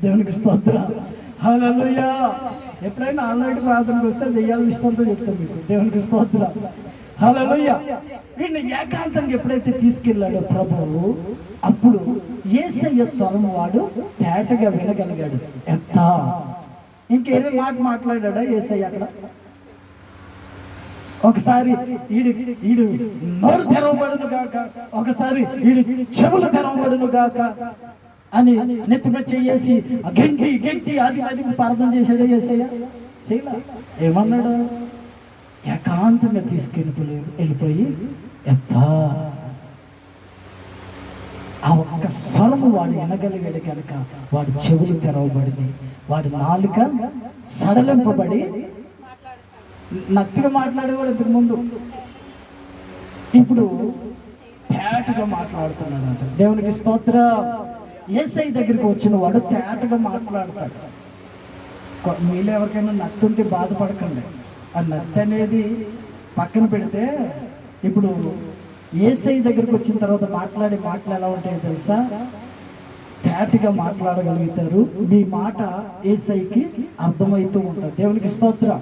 దేవునికి స్తోత్రం. హల్లెలూయా. ఎప్పుడైనా ఆల్రెడీ ప్రార్థనకు వస్తే దెయ్యాల ఇష్టంతో చెప్తాం మీకు. దేవునికి స్తోత్రం. హల్లెలూయా. వీడిని ఏకాంతంగా ఎప్పుడైతే తీసుకెళ్ళాడో ప్రభువు, అప్పుడు యేసయ్య స్వరం వాడు తేటగా వినగలిగాడు. ఎంత ఇంకేరే మాట మాట్లాడా యేసయ్య అక్కడ? ఒకసారి ఈడు నోరు తెరవబడును గాక, ఒకసారి ఈడు చెవులు తెరవబడును గాక అని నెత్తిన చేసి గంటి గంటి అది ప్రార్థన చేశాడు యేసయ్య? చేయలే. ఏమన్నాడు? ఏకాంతంగా వెళ్ళిపోయి ఎంత ఆ ఒక్క స్వరము వాడు వినగలిగాడు కనుక వాడి చెవులు తెరవబడింది, వాడి నాలుక సడలింపబడి. నత్తిగా మాట్లాడేవాడు ఇంతకు ముందు, ఇప్పుడు తేటగా మాట్లాడుతున్నాడు అంట. దేవునికి స్తోత్రం. యేసయ్య దగ్గరికి వచ్చిన వాడు తేటగా మాట్లాడతాడు. మీలో ఎవరికైనా నత్తుంటే బాధపడకండి. ఆ నత్తి అనేది పక్కన పెడితే, ఇప్పుడు యేసయ్య దగ్గరికి వచ్చిన తర్వాత మాట్లాడే మాటలు ఎలా ఉంటాయో తెలుసా? తేటగా మాట్లాడగలుగుతారు. మీ మాట యేసయ్యకి అర్థమవుతూ ఉంటుంది. దేవునికి స్తోత్రం.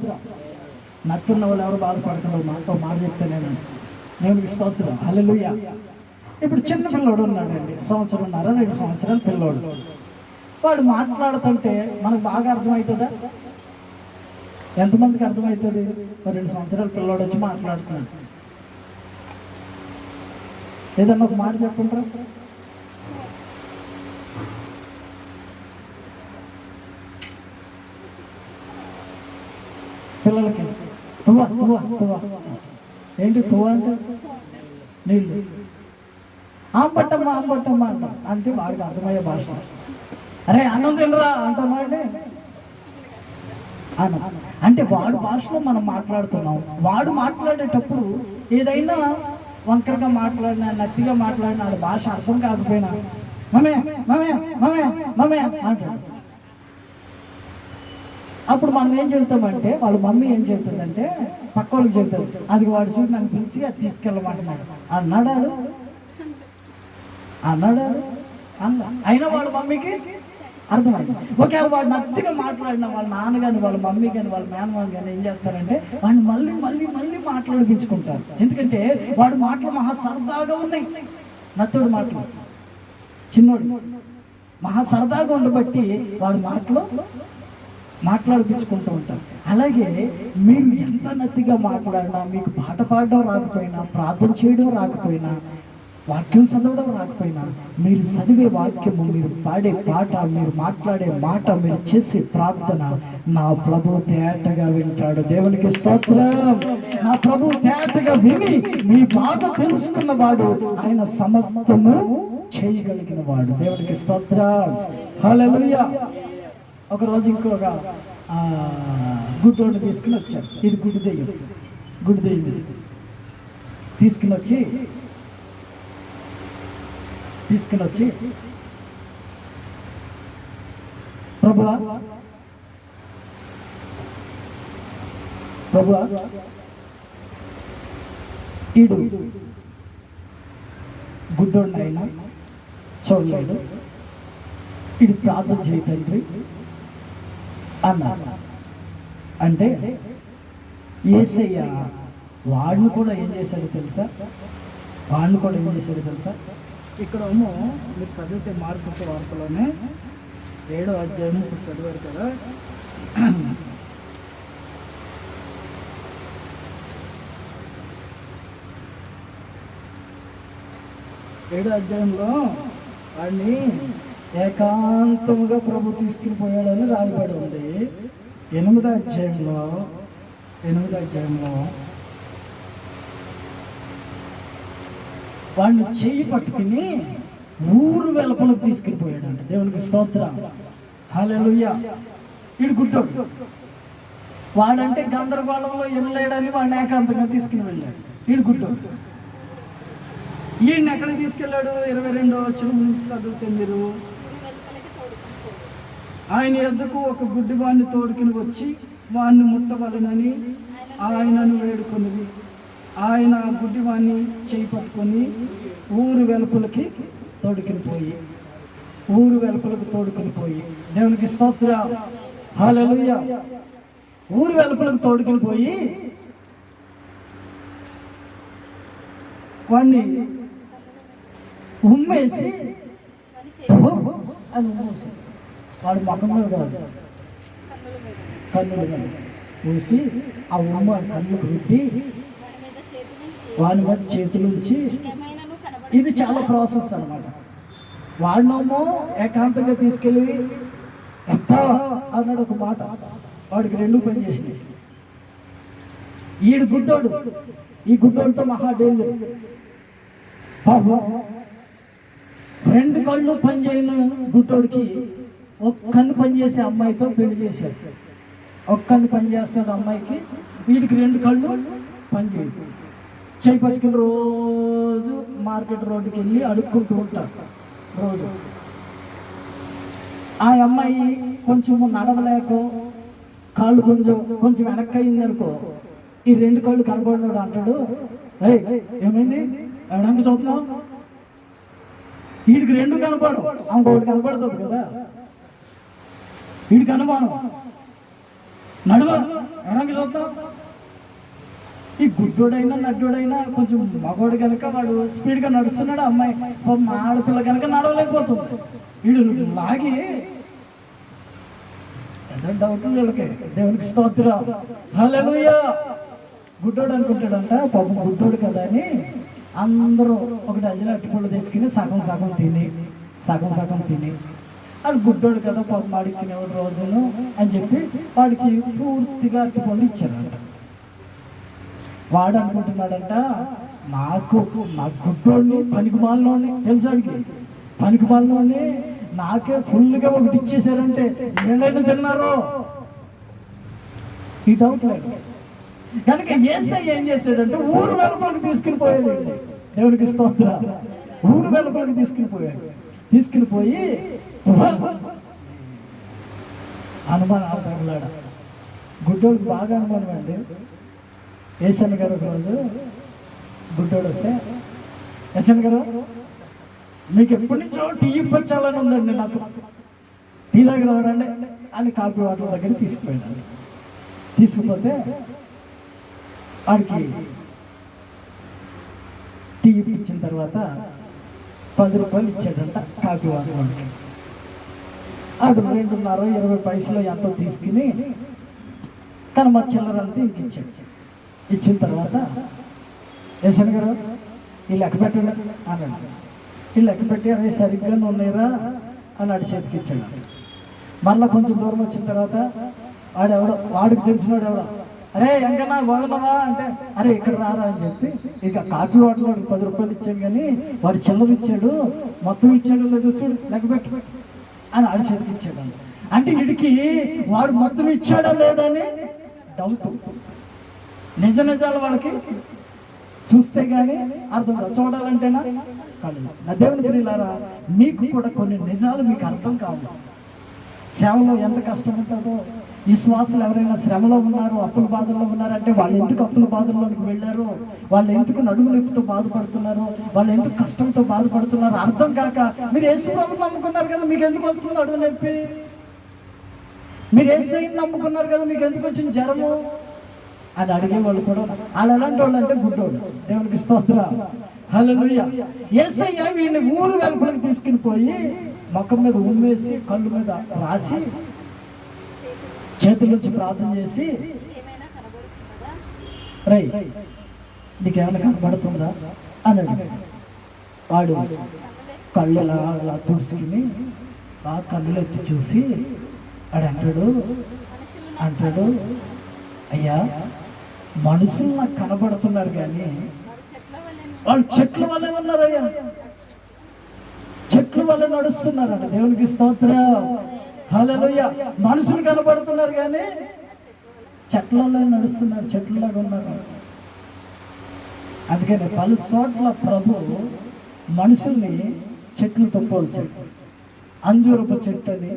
నత్తున్న వాళ్ళు ఎవరు బాధపడకుండా మాతో మాట చెప్తే నేను దేవునికి స్తోత్రం. హల్లెలూయా. ఇప్పుడు చిన్న పిల్లోడు ఉన్నాడండి, 1.5 సంవత్సరాలు 2 సంవత్సరాల పిల్లోడు. వాడు మాట్లాడుతుంటే మనకు బాగా అర్థమవుతుందా? ఎంతమందికి అర్థమవుతుంది? 2 సంవత్సరాల పిల్లోడు వచ్చి మాట్లాడుతున్నాడు. ఏదన్నా ఒక మాట చెప్పుకుంటారా? పిల్లలకి తువ్వ తువ్వ తువ్వ. ఏంటి తువ్వ అంటే? నీళ్ళు. ఆంబట్టమ్మ ఆంబట్టమ్మ అంట. అంటే వాడికి అర్థమయ్యే భాష. అరే అన్నం తినరా అంటామా అండి? అంటే వాడు భాషలో మనం మాట్లాడుతున్నాం. వాడు మాట్లాడేటప్పుడు ఏదైనా వంకరగా మాట్లాడినా, నత్తిగా మాట్లాడినా, అది భాష అర్థం కాకపోయినా మమే మమే మమే మమే అంటాడు. అప్పుడు మనం ఏం చెబుతామంటే, వాళ్ళ మమ్మీ ఏం చెబుతుందంటే పక్క వాళ్ళకి చెబుతారు, అది వాడు చూసి నన్ను పిలిచి అది తీసుకెళ్ళమంటున్నాడు అన్నాడు అయినా వాళ్ళ మమ్మీకి అర్థమైంది. ఒకవేళ వాడు నత్తిగా మాట్లాడిన వాళ్ళ నాన్న కానీ, వాళ్ళ మమ్మీ కానీ, వాళ్ళ మేనమామ కానీ ఏం చేస్తారంటే వాడిని మళ్ళీ మళ్ళీ మళ్ళీ మాట్లాడిపించుకుంటారు. ఎందుకంటే వాడు మాటలు మహా సరదాగా ఉన్నాయి. నత్తుడు మాటలు, చిన్నోడు మహా సరదాగా ఉండబట్టి వాడు మాట్లాడిపించుకుంటూ ఉంటారు. అలాగే మీరు ఎంత నత్తిగా మాట్లాడినా, మీకు పాట పాడడం రాకపోయినా, ప్రార్థన చేయడం రాకపోయినా, వాక్యం చదవడం రాకపోయినా, మీరు చదివే వాక్యము, మీరు పాడే పాట, మీరు మాట్లాడే మాట, మీరు చేసే ప్రార్థన నా ప్రభు తేటగా వింటాడు. దేవునికి స్తోత్రం. నా ప్రభు తేటగా విని మీ బాధ తెలుసుకున్నవాడు, ఆయన సమస్తము చేయగలిగిన వాడు. దేవునికి స్తోత్రం. హల్లెలూయా. ఒకరోజు ఇంకొక గుడ్డోడిని తీసుకుని వచ్చారు. ఇది గుడ్డి దెయ్యం తీసుకుని వచ్చి ప్రభువా ఈడు గుడ్డోడిని అయినా చూడలేడు, ఇది ప్రార్థన చేయి తండ్రి అన్నారు. అంటే యేసయ్య వాడిని కూడా ఏం చేశాడు తెలుసా? ఇక్కడేమో మీరు చదివితే మార్కు సువార్తలోనే 7వ అధ్యాయం ఇప్పుడు చదివారు కదా, 7వ అధ్యాయంలో వాడిని ఏకాంతముగా ప్రభు తీసుకుని పోయాడని రాయబడి ఉంది. 8వ అధ్యాయంలో వాడిని చెయ్యి పట్టుకుని ఊరు వెలుపలకు తీసుకుని పోయాడంట. దేవునికి స్తోత్రం, హల్లెలూయా. వీడు గుడ్డోడు. వాడంటే గందరగోళంలో ఎనలేడని వాడిని ఏకాంతంగా తీసుకుని వెళ్ళాడు. వీడు గుడ్డోడు. ఈయన్ని ఎక్కడికి తీసుకెళ్ళాడు? 22వ వచనం నుంచి చదివితే మీరు, ఆయన యొద్దకు ఒక గుడ్డివాణ్ణి తోడుకుని వచ్చి వాణ్ణి ముట్టవలనని ఆయనను వేడుకొనిది. ఆయన గుడ్డివాణ్ణి చేయి పట్టుకొని ఊరు వెలుపలకి తోడుకుని పోయి దేవునికి స్తోత్రం, హల్లెలూయా. ఊరు వెలుపలకు తోడుకుని పోయి వాణ్ణి ఉమ్మేసి అని ఉమ్మేసి, వాడు ముఖంలో కాదు కన్నులు కానీ మూసి ఆ ఉమ్మ కన్నుకు రుద్ది వాడి మీద చేతులుంచి, ఇది చాలా ప్రాసెస్ అన్నమాట. వాడినేమో ఏకాంతంగా తీసుకెళ్ళి ఎంత అన్నాడు ఒక మాట, వాడికి 2 పని చేసినాయి. ఈడు గుడ్డోడు, ఈ గుడ్డోడితో మహా డేంజర్. పాపం 2 కళ్ళు పనిచేయని గుడ్డోడికి ఒక కన్ను పనిచేసే అమ్మాయితో పెళ్లి చేశాడు. ఒక కన్ను పనిచేస్తుంది అమ్మాయికి, వీడికి 2 కళ్ళు పనిచేయదు. చేయి పట్టుకుని రోజు మార్కెట్ రోడ్డుకి వెళ్ళి అడుక్కుంటూ ఉంటాడు రోజు. ఆ అమ్మాయి కొంచెం నడవలేకో కాళ్ళు కొంచెం వెనక్కి అయింది అనుకో, ఈ 2 కళ్ళు కనపడినాడు అంటాడు, ఏమైంది ఎవడానికి చూస్తున్నావు? వీడికి 2 కనపడు, ఇంకొకటి కనపడుతుంది కదా, వీడికి అనుమానం, నడువ ఎవడానికి చూద్దాం. ఈ గుడ్డోడైనా నడ్డోడైనా కొంచెం మగోడు కనుక వాడు స్పీడ్గా నడుస్తున్నాడు, అమ్మాయి మా ఆడపిల్ల కనుక నడవలేకపోతుంది. వీడు లాగి డౌట్ వీళ్ళకి. దేవునికి స్తోత్రం, హల్లెలూయా. గుడ్డోడు అనుకుంటాడంట, పాపం గుడ్డోడు కదా అని అందరూ ఒక డజన్ అరటిపళ్ళు తెచ్చుకుని సగం సగం తిని అది గుడ్డోడు కదా పాపం వాడికినేవాడు రోజును అని చెప్పి వాడికి పూర్తిగా అరటిపళ్ళు ఇచ్చారంట. వాడు అనుకుంటున్నాడంట, నా గుడ్డోడిని పనికిమాలినోడిని తెలుసాడికి, పనికిమాలినోడిని నాకే ఫుల్గా ఒకటి ఇచ్చేసారంటే ఏడైనా తిన్నారో ఈ డౌట్ లేదు. కనుక యేసయ్య ఏం చేశాడంటే ఊరు వెలుపలకు తీసుకుని పోయాడు. దేవునికి స్తోత్రం, ఊరు వెలుపలకు తీసుకుని పోయి అనుమానం గుడ్డోడికి బాగా అనుమానం అండి. ఏసన్ గారు ఒకరోజు గుడ్డోడు వస్తే, ఏసన్ గారు మీకు ఎప్పటి నుంచో టీ ఇప్పించాలని ఉందండి, నాకు టీ దగ్గర రండి అని కాఫీ వాటర్ దగ్గర తీసుకుపోయినాడు. తీసుకుపోతే వాడికి టీ ఇప్పించిన తర్వాత 10 రూపాయలు ఇచ్చాడంట కాఫీ వాటర్ వాడికి. ఆడు 2.5 20 పైసలు ఎంతో తీసుకుని కానీ మా చిల్లరంతా ఇంకిచ్చాడు. ఇచ్చిన తర్వాత ఏసన్ గారు ఈ లెక్క పెట్టండి అన్నాడు. ఈ లెక్క పెట్టి అవి సరిగ్గా ఉన్నాయిరా అని అడి చేతికి ఇచ్చాడు. మళ్ళీ కొంచెం దూరం వచ్చిన తర్వాత వాడికి తెలిసినాడు ఎవడో, అరే ఎంకన్నా బాగున్నావా అంటే, అరే ఇక్కడ రారా అని చెప్పి ఇక కాఫీ వాటర్ వాడికి 10 రూపాయలు ఇచ్చాను కానీ వాడు చిల్లర ఇచ్చాడు, మొత్తం ఇచ్చాడు లేదు చూడు లెక్క పెట్టు అని ఆడి చేతికి ఇచ్చాడు. అంటే వీడికి వాడు మొత్తం ఇచ్చాడా లేదా అని డౌట్. నిజాలు వాళ్ళకి చూస్తే కానీ అర్థం కాదు, చూడాలంటేనా కాదు. నా దేవుని ప్రియులారా, మీకు కూడా కొన్ని నిజాలు మీకు అర్థం కావు. సేవలో ఎంత కష్టం ఉంటుందో, విశ్వాసులు ఎవరైనా శ్రమలో ఉన్నారు, అప్పుల బాధల్లో ఉన్నారంటే వాళ్ళు ఎందుకు అప్పుల బాధల్లోనికి వెళ్ళారు, వాళ్ళు ఎందుకు నడుము నొప్పితో బాధపడుతున్నారు, వాళ్ళు ఎందుకు కష్టంతో బాధపడుతున్నారు అర్థం కాక, మీరు యేసు ప్రభువుని నమ్ముకున్నారు కదా మీకు ఎందుకు వస్తుంది నడుము నొప్పి, మీరు యేసుని నమ్ముకున్నారు కదా మీకు ఎందుకు వచ్చిన జ్వరము అని అడిగే వాళ్ళు కూడా. వాళ్ళు ఎలాంటి వాళ్ళు అంటే గుడ్డోళ్ళు. దేవునికి స్తోత్రం, హల్లెలూయా. యేసయ్య వీళ్ళని ఊరు వెలుపలకు తీసుకుని పోయి ముఖం మీద ఉమ్మేసి కళ్ళు మీద రాసి చేతుల నుంచి ప్రార్థన చేసి, రై నీకేమైనా కనబడుతుందా అని అడిగాడు. వాడు కళ్ళు అలా తుడుచుకుని బాగా కన్నులు ఎత్తి చూసి వాడు అంటాడు అయ్యా, మనుషులు నాకు కనబడుతున్నారు కానీ వాళ్ళు చెట్ల వల్లే ఉన్నారయ్యా, చెట్ల వల్ల నడుస్తున్నారంట. దేవునికి స్తోత్రం, హల్లెలూయా. మనుషులు కనబడుతున్నారు కానీ చెట్లలో నడుస్తున్నారు, చెట్లలాగా ఉన్నారు. అందుకని పలు చోట్ల ప్రభు మనుషుల్ని చెట్లతో పోల్చాడు. అంజూరపు చెట్టు అని,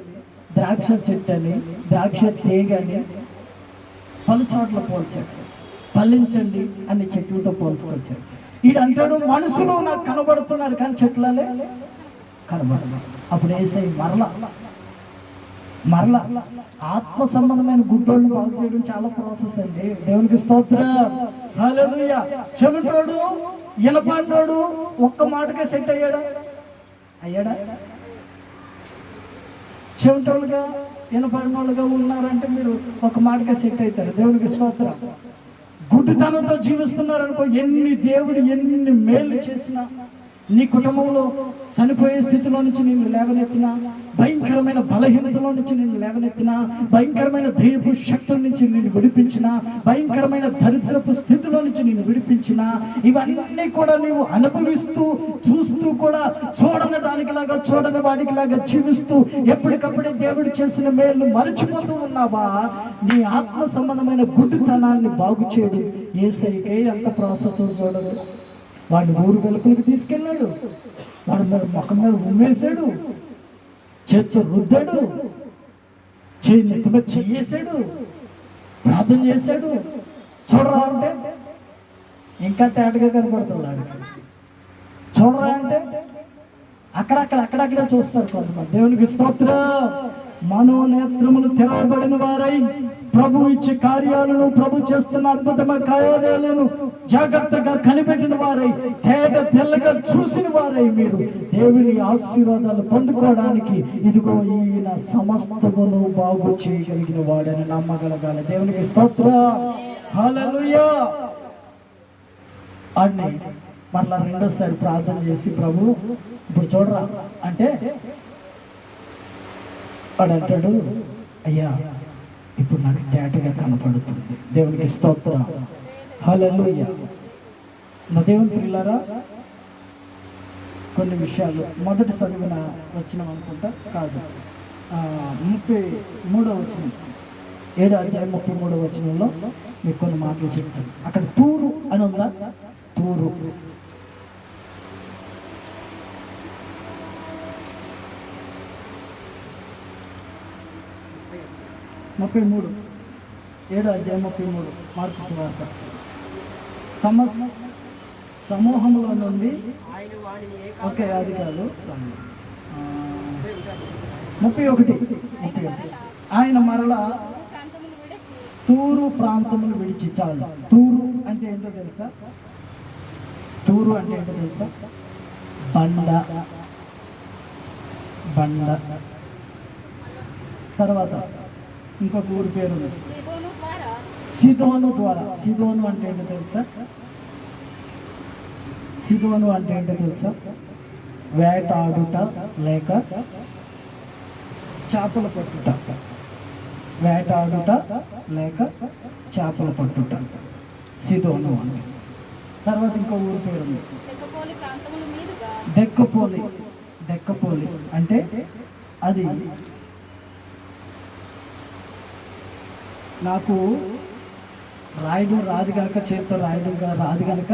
ద్రాక్ష చెట్టు అని, ద్రాక్ష తీగని పలు చోట్ల పోల్చాడు. ఫలించండి అని చెట్లతో పోల్చుకొచ్చాడు. ఈడు అంటాడు మనుషులు నాకు కనబడుతున్నారు కానీ చెట్లలే కనబడదు. అప్పుడు యేసయ్య మరలా ఆత్మ సంబంధమైన గుడ్డోళ్ళు బాగు చేయడం చాలా ప్రాసెస్ అండి. దేవునికి స్తోత్రం, హల్లెలూయా. చెవిటోడు ఇనపండోడు ఒక్క మాటకే సెట్ అయ్యాడా? చెవిటోళ్ళుగా ఇనపడినోళ్ళుగా ఉన్నారంటే మీరు ఒక మాటగా సెట్ అవుతారు. దేవునికి స్తోత్రం. గుడ్డితనంతో జీవిస్తున్నారనుకో, ఎన్ని మేలు చేసినా, నీ కుటుంబంలో చనిపోయే స్థితిలో నుంచి నిన్ను లేవనెత్తినా, భయంకరమైన బలహీనతలో నుంచి నిన్ను లేవనెత్తినా, భయంకరమైన దైవపు శక్తుల నుంచి నిన్ను విడిపించినా, భయంకరమైన దరిద్రపు స్థితిలో నుంచి నిన్ను విడిపించినా, ఇవన్నీ కూడా నీవు అనుభవిస్తూ చూస్తూ కూడా చూడని దానికిలాగా చూడని వాడికిలాగా జీవిస్తూ ఎప్పటికప్పుడే దేవుడు చేసిన మేలు మరచిపోతూ ఉన్నావా? నీ ఆత్మ సంబంధమైన గుడ్డితనాన్ని బాగు చేయడు యేసయ్యకే ఎంత ప్రాసెస్ చూడదు. వాడిని ఊరు వెలుపులకు తీసుకెళ్ళాడు, వాడి మీద మొఖం మీద ఉమ్మేశాడు, చేతితో రుద్దాడు, నెత్తి మీద చెయ్యేశాడు, ప్రార్థన చేశాడు. చూడరా అంటే ఇంకా తేటగా కనపడుతుంది వాడికి. చూడరా అంటే అక్కడక్కడే చూస్తారు కొంతమంది. దేవునికి స్తోత్రం. మనోనేత్రములు తెరవబడిన వారై ప్రభు ఇచ్చే కార్యాలను, ప్రభు చేస్తున్న అద్భుతమైన కార్యాలను జాగ్రత్తగా కనిపెట్టిన వారై, తెల్లగా చూసిన వారై మీరు దేవుని ఆశీర్వాదాలు పొందుకోవడానికి ఇదిగో ఈయన సమస్తమును బాగు చేయగలిగిన వాడని నమ్మగలగాలి. దేవునికి స్తోత్రం, హల్లెలూయా. వాడిని మళ్ళా రెండోసారి ప్రార్థన చేసి, ప్రభు ఇప్పుడు చూడరా అంటే వాడు అంటాడు, అయ్యా ఇప్పుడు నాకు తేటగా కనపడుతుంది. దేవునికి స్తోత్రం, హల్లెలూయా. నా దేవుని పిల్లలారా, కొన్ని విషయాలు మొదటి చదివిన వచనం అనుకుంటా కాదు, 33వ వచనం, 7వ అధ్యాయం 33వ వచనంలో మీకు కొన్ని మాటలు చెప్తాను. అక్కడ తూరు అని ఉందా? తూరు 33, 7వ అధ్యాయం 33 మార్కు సువార్త. సమూహంలో నుండి ఓకే అది కాదు 31 ఆయన మరలా తూరు ప్రాంతమును విడిచి, చాలు. తూరు అంటే ఏంటో తెలుసా? తూరు అంటే ఏంటో తెలుసా? బండ. తర్వాత ఇంకొక ఊరి పేరు సిదోను ద్వారా. సిదోను అంటే ఏంటో తెలుసా? సిదోను అంటే ఏంటో తెలుసా? వేటాడుట లేక చేపల పట్టుట. వేటాడుట లేక చేపల పట్టుట సిదోను అంటే. తర్వాత ఇంకో ఊరి పేరు ఉంది, దెక్కపోలి అంటే అది నాకు రాయడం రాదు కనుక, చేతితో రాయడం రాదు కనుక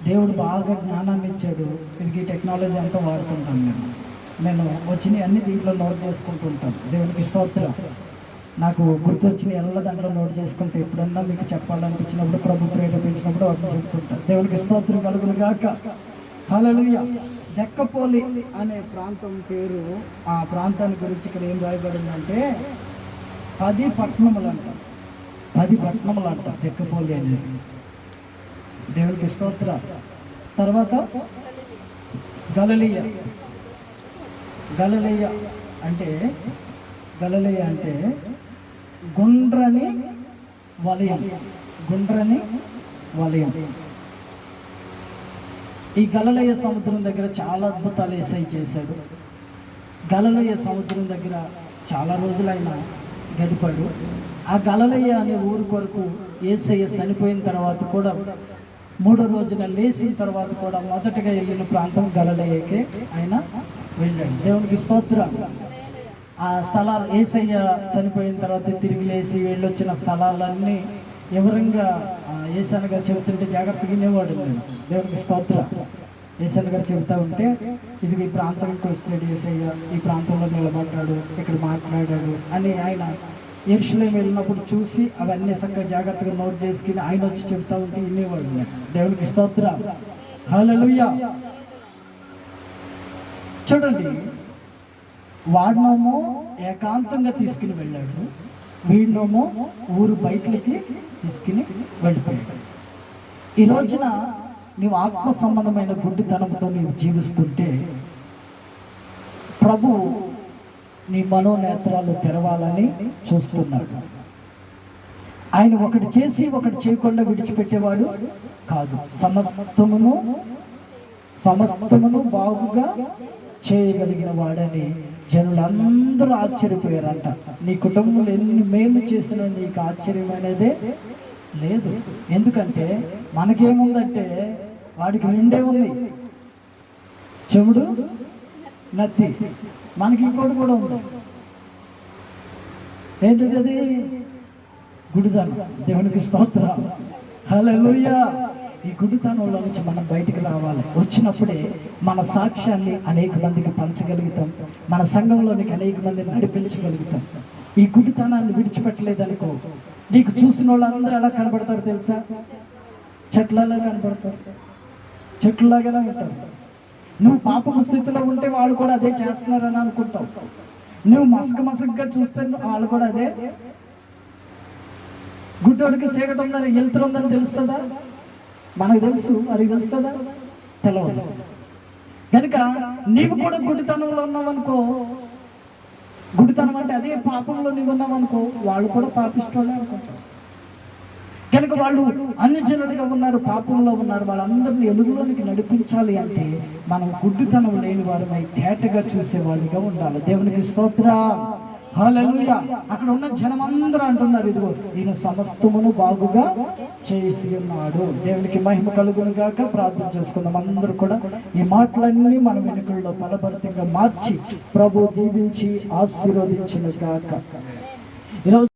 దేవుడు బాగా జ్ఞానాన్ని ఇచ్చాడు. ఇది టెక్నాలజీ అంతా వాడుతుంటాను నేను వచ్చినవి అన్ని దీంట్లో నోట్ చేసుకుంటూ ఉంటాను. దేవునికి స్తోత్రం. నాకు గుర్తొచ్చినవి ಎಲ್ಲ దాంట్లో నోట్ చేసుకుంటే ఎప్పుడన్నా మీకు చెప్పాలనిపించినప్పుడు, ప్రభు ప్రేరేపించినప్పుడు వాటిని చెప్తుంటాను. దేవునికి స్తోత్రం కలుగును గాక, హల్లెలూయా. దెక్కపోలి అనే ప్రాంతం పేరు, ఆ ప్రాంతాన్ని గురించి ఇక్కడ ఏం రాయబడిందంటే 10 పట్టణములు అంట. 10 పట్టణములు అంట దెక్కపోలి అనేది. దేవునికి స్తోత్రం. తర్వాత గలిలయ అంటే గుండ్రని వలయం. ఈ గలిలయ సముద్రం దగ్గర చాలా అద్భుతాలు యేసయ్య చేశాడు. గలిలయ సముద్రం దగ్గర చాలా రోజులైన గడిపాడు. ఆ గలిలయ అనే ఊరు కొరకు యేసయ్య చనిపోయిన తర్వాత కూడా 3వ రోజున లేచిన తర్వాత కూడా మొదటగా వెళ్ళిన ప్రాంతం గలిలయకే ఆయన వెళ్ళాడు. దేవునికి స్తోత్రం. ఆ స్థలాలు యేసయ్య చనిపోయిన తర్వాత తిరిగి లేచి వెళ్ళొచ్చిన స్థలాలన్నీ వివరంగా యేసన్న గారు చెబుతుంటే జాగ్రత్తగా వినేవాడు నేను. దేవునికి స్తోత్రం. యేసన్న గారు చెబుతూ ఉంటే ఇది ఈ ప్రాంతానికి వచ్చాడు యేసయ్య, ఈ ప్రాంతంలో నిలబడ్డాడు, ఇక్కడ మాట్లాడాడు అని ఆయన యెరూషలేము వెళ్ళినప్పుడు చూసి అవన్నీ చక్కగా జాగ్రత్తగా నోట్ చేసుకుని ఆయన వచ్చి చెబుతూ ఉంటే వినేవాడు నేను. దేవునికి స్తోత్రం. హల్లెలూయా. చూడండి, వాడినోమో ఏకాంతంగా తీసుకుని వెళ్ళాడు, వీడినోమో ఊరు బయటలకి తీసుకుని వెళ్ళిపోయాడు. ఈ రోజున నీవు ఆత్మ సంబంధమైన గుడ్డితనంతో నీవు జీవిస్తుంటే ప్రభు నీ మనోనేత్రాలు తెరవాలని చూస్తున్నాడు. ఆయన ఒకటి చేసి ఒకటి చేయకుండా విడిచిపెట్టేవాడు కాదు. సమస్తమును బాగుగా చేయగలిగిన వాడని జనులందరూ ఆశ్చర్యపోయారంట. నీ కుటుంబంలో ఎన్ని మేలు చేసినా నీకు ఆశ్చర్యమైనదే లేదు. ఎందుకంటే మనకేముందంటే వాడికి 2 ఉంది, చెవుడు నత్తి. మనకి ఇంకోటి కూడా ఉంది. ఏంటిది? అది గుడితనం. దేవునికి స్తోత్రం. హల్లెలూయా. ఈ గుడితనంలో నుంచి మనం బయటికి రావాలి. వచ్చినప్పుడే మన సాక్ష్యాన్ని అనేక మందికి పంచగలుగుతాం, మన సంఘంలోనికి అనేక మందిని నడిపించగలుగుతాం. ఈ గుడితనాన్ని విడిచిపెట్టలేదనుకో, నీకు చూసిన వాళ్ళందరూ ఎలా కనబడతారు తెలుసా? చెట్లలా కనబడతారు, చెట్లలాగానే ఉంటారు. నువ్వు పాపపు స్థితిలో ఉంటే వాళ్ళు కూడా అదే చేస్తున్నారని అనుకుంటావు. నువ్వు మసకగా చూస్తే వాళ్ళు కూడా అదే. గుడ్డోడికి చీకటి ఉందని వెళ్తుందని తెలుస్తుందా? మనకు తెలుసు, అది తెలుస్తుందా? తెలవదు. కనుక నీవు కూడా గుడితనంలో ఉన్నావనుకో, గుడితనం అంటే అదే పాపంలో నీవు ఉన్నావనుకో, వాళ్ళు కూడా పాపిస్తూనే అనుకుంటారు. కనుక వాళ్ళు అన్ని జనులుగా ఉన్నారు, పాపంలో ఉన్నారు. వాళ్ళందరినీ వెలుగులోనికి నడిపించాలి అంటే మనం గుడ్డితనం లేని వారిపై తేటగా చూసేవాళ్ళుగా ఉండాలి. దేవునికి స్తోత్రం. హల్లెలూయా. అక్కడ ఉన్న జనమందరూ అంటున్నారు, ఇదిగో ఈయన సమస్తమును బాగుగా చేసి ఉన్నాడు. దేవునికి మహిమ కలుగును గాక. ప్రార్థన చేసుకుందాం. అందరూ కూడా ఈ మాటలన్నీ మన వెనుకల్లో ఫలభరితంగా మార్చి ప్రభు దీవించి ఆశీర్వదించును గాక. ఈరోజు